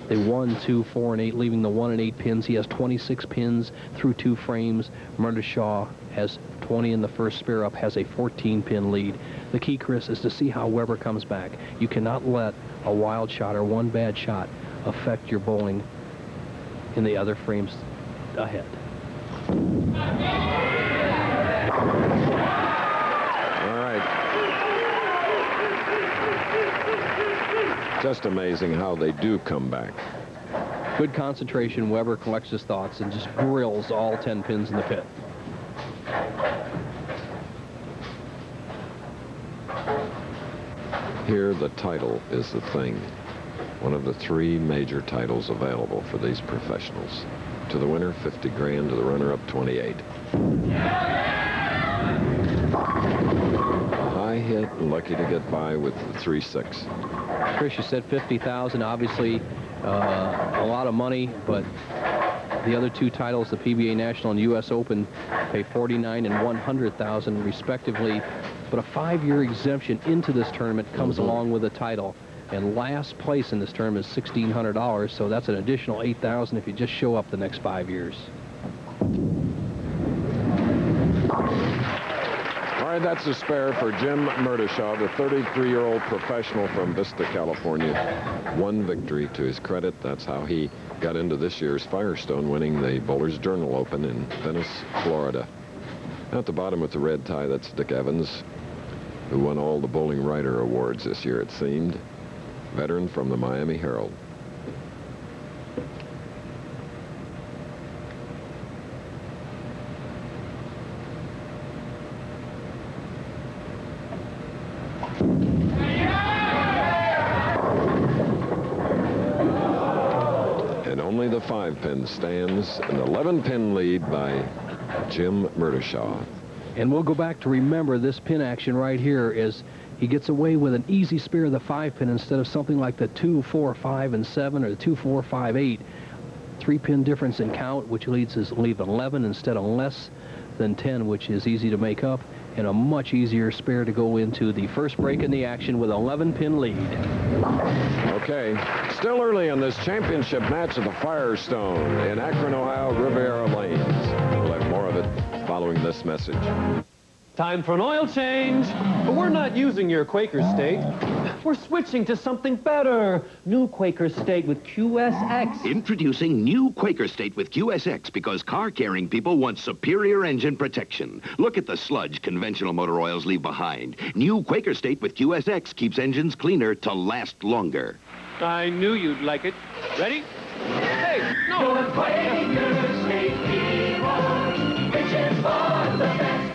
the 1, 2, 4, and 8, leaving the 1 and 8 pins. He has 26 pins through 2 frames. Murdishaw has 20 in the first spare up, has a 14-pin lead. The key, Chris, is to see how Weber comes back. You cannot let a wild shot or one bad shot affect your bowling in the other frames ahead. All right. Just amazing how they do come back. Good concentration. Weber collects his thoughts and just grills all 10 pins in the pit. Here, the title is the thing. One of the 3 major titles available for these professionals. To the winner, 50 grand. To the runner-up, 28. High hit and lucky to get by with the 3-6. Chris, you said 50,000. Obviously, a lot of money, but the other 2 titles, the PBA National and U.S. Open, pay 49 and 100,000 respectively. But a 5-year exemption into this tournament comes along with a title. And last place in this tournament is $1,600, so that's an additional $8,000 if you just show up the next 5 years. All right, that's a spare for Jim Murdishaw, the 33-year-old professional from Vista, California. 1 victory to his credit. That's how he got into this year's Firestone, winning the Bowler's Journal Open in Venice, Florida. At the bottom with the red tie, that's Dick Evans, who won all the Bowling Writer Awards this year, it seemed. veteran from the Miami Herald. And only the 5-pin stands, an 11-pin lead by Jim Murdishaw. And we'll go back to remember this pin action right here is he gets away with an easy spare of the 5-pin instead of something like the 2, 4, 5, and 7 or the 2, 4, 5, 8. 3-pin difference in count, which leaves 11 instead of less than 10, which is easy to make up, and a much easier spare to go into the first break in the action with 11-pin lead. Okay, still early in this championship match at the Firestone in Akron, Ohio, Riviera Lanes. We'll have more of it following this message. Time for an oil change, but we're not using your Quaker State. We're switching to something better. New Quaker State with QSX. Introducing new Quaker State with QSX because car-caring people want superior engine protection. Look at the sludge conventional motor oils leave behind. New Quaker State with QSX keeps engines cleaner to last longer. I knew you'd like it. Ready? Hey, no! Your Quaker State people, reaching for the best.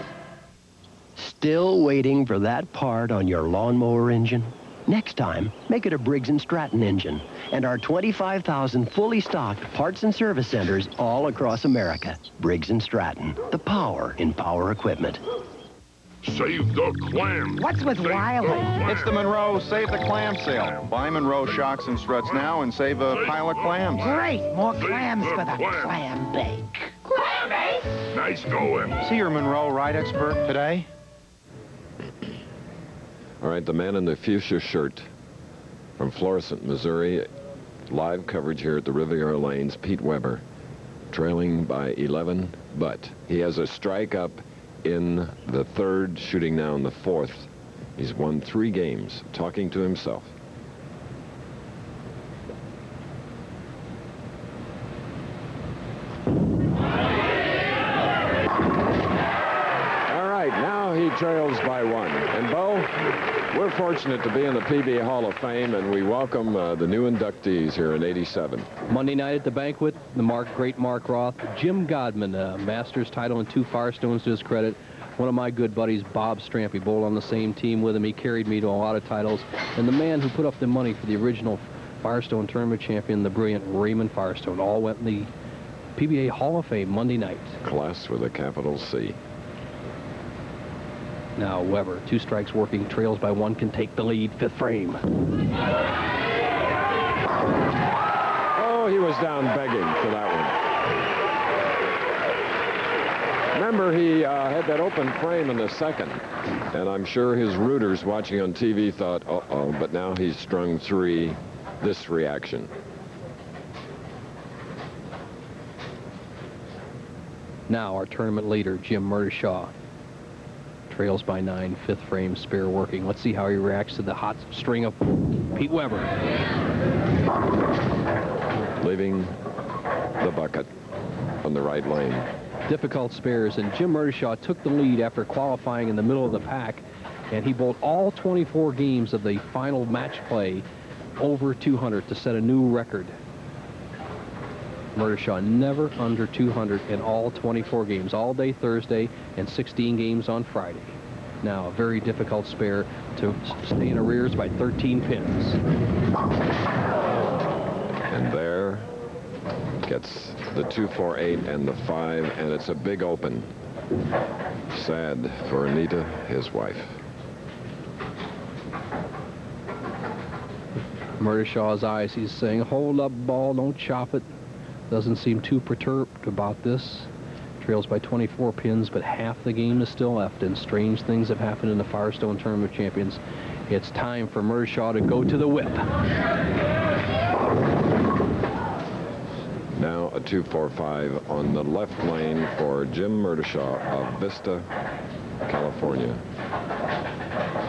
Still waiting for that part on your lawnmower engine? Next time, make it a Briggs & Stratton engine and our 25,000 fully stocked parts and service centers all across America. Briggs & Stratton, the power in power equipment. Save the clam. What's with Wiley? It's the Monroe Save the Clam sale. Buy Monroe shocks and struts now and save a pile of clams. Great! More clams for the clam bake. Clam bake? Nice going. See your Monroe ride expert today? All right, the man in the fuchsia shirt from Florissant, Missouri. Live coverage here at the Riviera Lanes. Pete Weber trailing by 11, but he has a strike up in the third, shooting now in the fourth. He's won 3 games, talking to himself. All right, now he trails by 1. And Bo, we're fortunate to be in the PBA Hall of Fame, and we welcome the new inductees here in '87. Monday night at the banquet, the great Mark Roth, Jim Godman, Masters title and 2 Firestones to his credit. One of my good buddies, Bob Strampy, bowled on the same team with him. He carried me to a lot of titles. And the man who put up the money for the original Firestone tournament champion, the brilliant Raymond Firestone, all went in the PBA Hall of Fame Monday night. Class with a capital C. Now Weber, 2 strikes working, trails by 1, can take the lead. 5th frame. Oh, he was down begging for that one. Remember, he had that open frame in the second, and I'm sure his rooters watching on TV thought, uh-oh, but now he's strung 3. This reaction. Now our tournament leader, Jim Murdishaw, trails by 9, 5th frame, spare working. Let's see how he reacts to the hot string of Pete Weber. Leaving the bucket on the right lane. Difficult spares, and Jim Murdishaw took the lead after qualifying in the middle of the pack, and he bowled all 24 games of the final match play over 200 to set a new record. Murdishaw never under 200 in all 24 games, all day Thursday and 16 games on Friday. Now, a very difficult spare to stay in arrears by 13 pins. And there gets the 2, 4, 8 and the 5, and it's a big open. Sad for Anita, his wife. Murdishaw's eyes, he's saying, hold up, ball, don't chop it. Doesn't seem too perturbed about this. Trails by 24 pins, but half the game is still left, and strange things have happened in the Firestone Tournament of Champions. It's time for Murdishaw to go to the whip. Now a 2, 4, 5 on the left lane for Jim Murdishaw of Vista, California.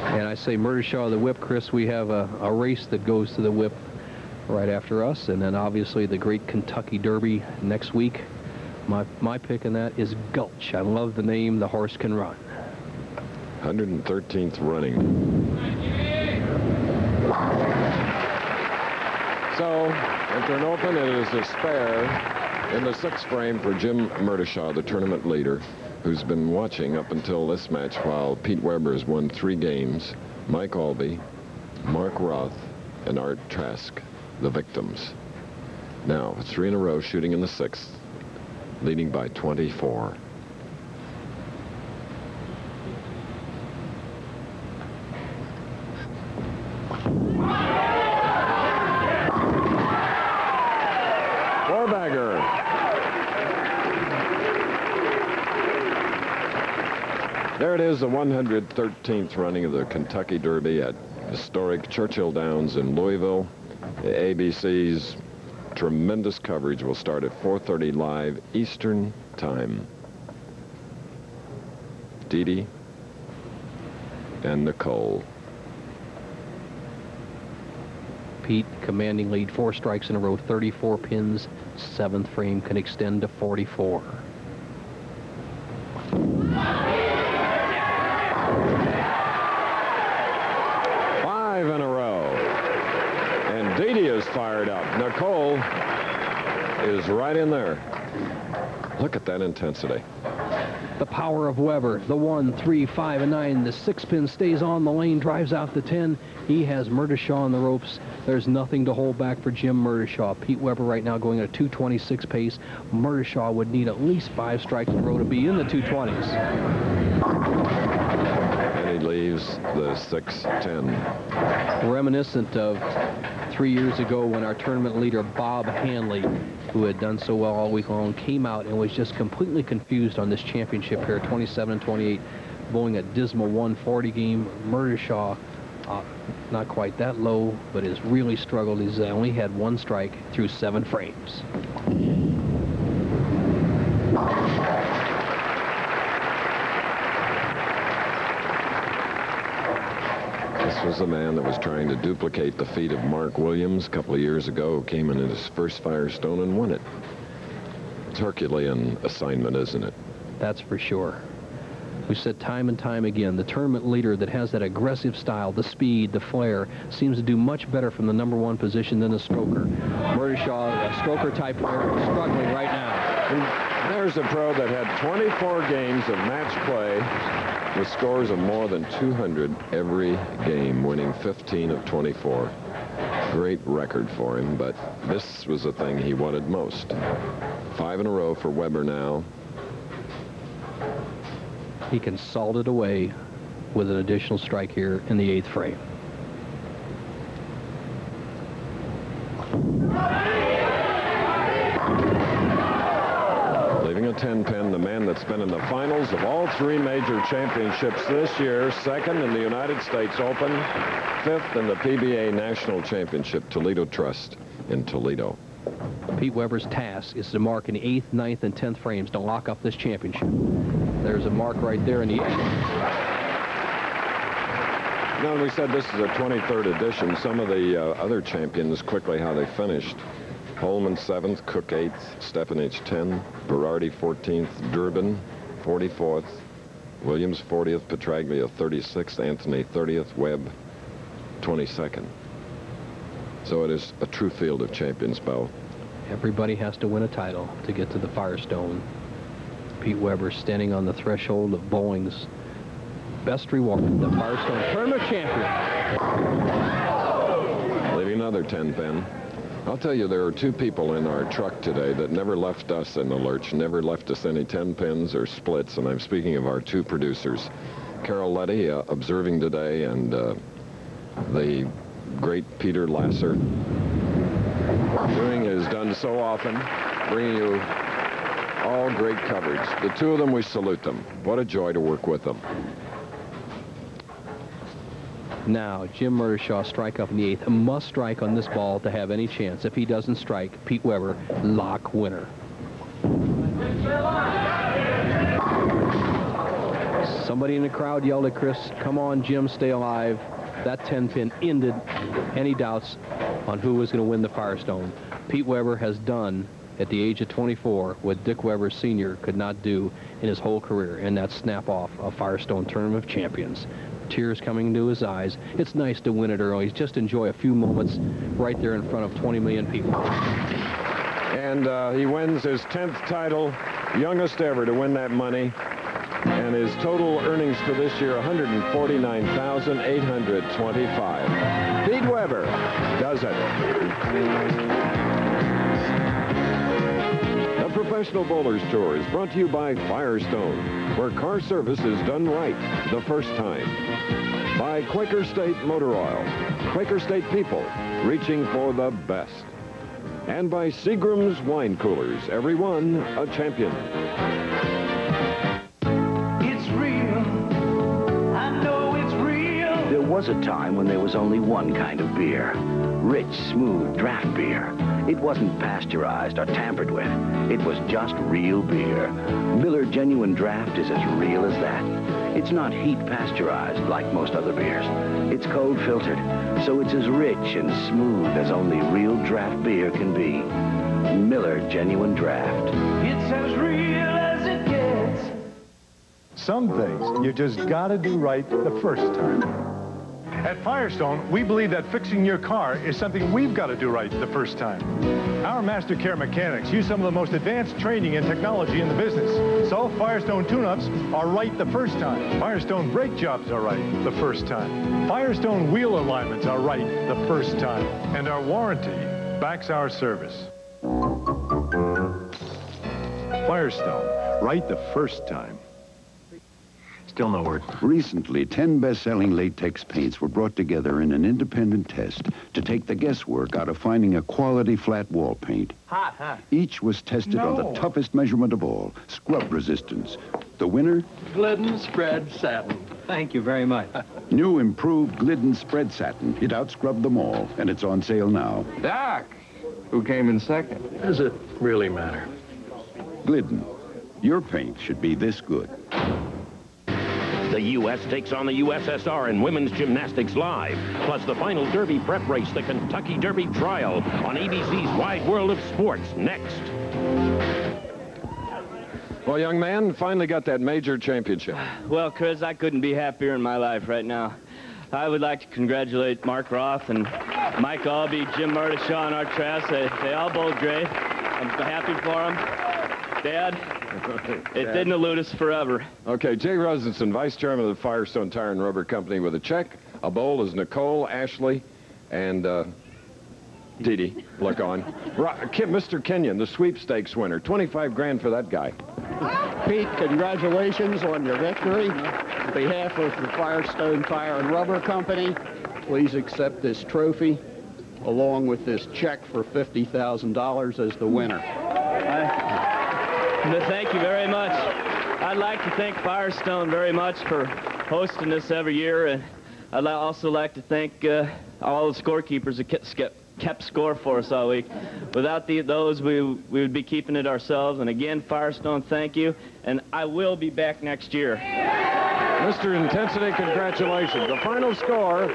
And I say Murdishaw the whip, Chris. We have a race that goes to the whip right after us, and then obviously the great Kentucky Derby next week. My pick in that is Gulch. I love the name. The horse can run. 113th running. So, after an open, it is a spare in the 6th frame for Jim Murdishaw, the tournament leader, who's been watching up until this match while Pete Weber has won 3 games. Mike Albee, Mark Roth, and Art Trask, the victims. Now, 3 in a row, shooting in the 6th, leading by 24. Four-bagger. There it is, the 113th running of the Kentucky Derby at historic Churchill Downs in Louisville. ABC's tremendous coverage will start at 4:30 live Eastern Time. Dee Dee and Nicole. Pete, commanding lead, 4 strikes in a row, 34 pins, 7th frame can extend to 44. Five in a row. And Dee Dee is fired up. Nicole is right in there. Look at that intensity. The power of Weber, the 1, 3, 5, and 9. The 6-pin stays on the lane, drives out the 10. He has Murdishaw on the ropes. There's nothing to hold back for Jim Murdishaw. Pete Weber right now going at a 226 pace. Murdishaw would need at least 5 strikes in a row to be in the 220s. And he leaves the 6-10. Reminiscent of 3 years ago when our tournament leader, Bob Hanley, who had done so well all week long, came out and was just completely confused on this championship here, 27 and 28, bowling a dismal 140 game. Murdishaw, not quite that low, but has really struggled. He's only had 1 strike through 7 frames. This was the man that was trying to duplicate the feat of Mark Williams a couple of years ago, who came in his first Firestone and won it. It's Herculean assignment, isn't it? That's for sure. We've said time and time again, the tournament leader that has that aggressive style, the speed, the flair, seems to do much better from the #1 position than the stroker. Murdishaw, a stroker-type player, struggling right now. And there's a pro that had 24 games of match play with scores of more than 200 every game, winning 15 of 24. Great record for him, but this was the thing he wanted most. 5 in a row for Weber now. He can salt it away with an additional strike here in the 8th frame. Leaving a 10-pin, the man that's been in the finals of all 3 major championships this year, 2nd in the United States Open, 5th in the PBA National Championship, Toledo Trust in Toledo. Pete Weber's task is to mark in the 8th, 9th, and 10th frames to lock up this championship. There's a mark right there in the 8th. Now, we said this is a 23rd edition. Some of the other champions, quickly how they finished. Holman 7th, Cook 8th, Stepanich 10, Berardi 14th, Durbin 44th, Williams 40th, Petraglia 36th, Anthony 30th, Webb 22nd. So it is a true field of champions, Bo. Everybody has to win a title to get to the Firestone. Pete Weber standing on the threshold of bowling's best reward, the Firestone Tournament Champion. Leaving another 10-pin. I'll tell you, there are 2 people in our truck today that never left us in the lurch, never left us any 10-pins or splits, and I'm speaking of our 2 producers. Carol Letty, observing today, and the great Peter Lasser, doing as done so often, bringing you all great coverage. The 2 of them, we salute them. What a joy to work with them. Now, Jim Murdishaw strike up in the 8th. Must strike on this ball to have any chance. If he doesn't strike, Pete Weber, lock winner. Somebody in the crowd yelled at Chris, "Come on, Jim, stay alive." That 10-pin ended any doubts on who was going to win the Firestone. Pete Weber has done, at the age of 24, what Dick Weber Sr. could not do in his whole career, and that's snap off a Firestone Tournament of Champions. tears coming into his eyes. It's nice to win it early. Just enjoy a few moments right there in front of 20 million people. And he wins his 10th title, youngest ever to win that money. And his total earnings for this year, $149,825. Pete Weber does it. The Professional Bowlers Tour is brought to you by Firestone, where car service is done right the first time. By Quaker State Motor Oil, Quaker State people reaching for the best. And by Seagram's Wine Coolers, every one a champion. There was a time when there was only one kind of beer. Rich, smooth draft beer. It wasn't pasteurized or tampered with. It was just real beer. Miller Genuine Draft is as real as that. It's not heat pasteurized like most other beers. It's cold filtered, so it's as rich and smooth as only real draft beer can be. Miller Genuine Draft. It's as real as it gets. Some things you just gotta do right the first time. At Firestone, we believe that fixing your car is something we've got to do right the first time. Our Master Care mechanics use some of the most advanced training and technology in the business. So Firestone tune-ups are right the first time. Firestone brake jobs are right the first time. Firestone wheel alignments are right the first time. And our warranty backs our service. Firestone, right the first time. Still no word. Recently, 10 best-selling latex paints were brought together in an independent test to take the guesswork out of finding a quality flat wall paint. Hot, huh? Each was tested on the toughest measurement of all, scrub resistance. The winner? Glidden Spread Satin. Thank you very much. New improved Glidden Spread Satin. It outscrubbed them all, and it's on sale now. Doc, who came in second? Does it really matter? Glidden, your paint should be this good. The U.S. takes on the USSR in women's gymnastics live, plus the final Derby prep race, the Kentucky Derby Trial, on ABC's Wide World of Sports, next. Well, young man, finally got that major championship. Well, Chris, I couldn't be happier in my life right now. I would like to congratulate Mark Roth and Mike Albee, Jim Murdishaw, and Art Trask. They all bowled great. I'm happy for them. Dad, it didn't elude us forever. Okay, Jay Rosenson, Vice Chairman of the Firestone Tire and Rubber Company, with a check. A bowl is Nicole, Ashley, and Dee Dee. Look on. Mr. Kenyon, the sweepstakes winner. 25 grand for that guy. Pete, congratulations on your victory. On behalf of the Firestone Tire and Rubber Company, please accept this trophy along with this check for $50,000 as the winner. Thank you very much. I'd like to thank Firestone very much for hosting us every year, and I'd also like to thank all the scorekeepers that kept score for us all week. Without those, we would be keeping it ourselves. And again, Firestone, thank you, and I will be back next year. Mr. Intensity, congratulations. The final score,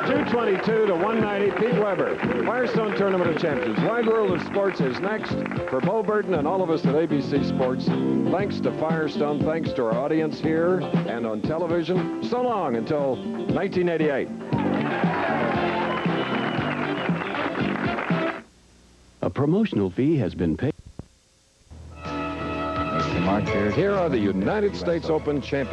222 to 190, Pete Weber. Firestone Tournament of Champions. Wide World of Sports is next. For Bo Burton and all of us at ABC Sports, thanks to Firestone, thanks to our audience here and on television. So long until 1988. A promotional fee has been paid. Here are the United States Open champions.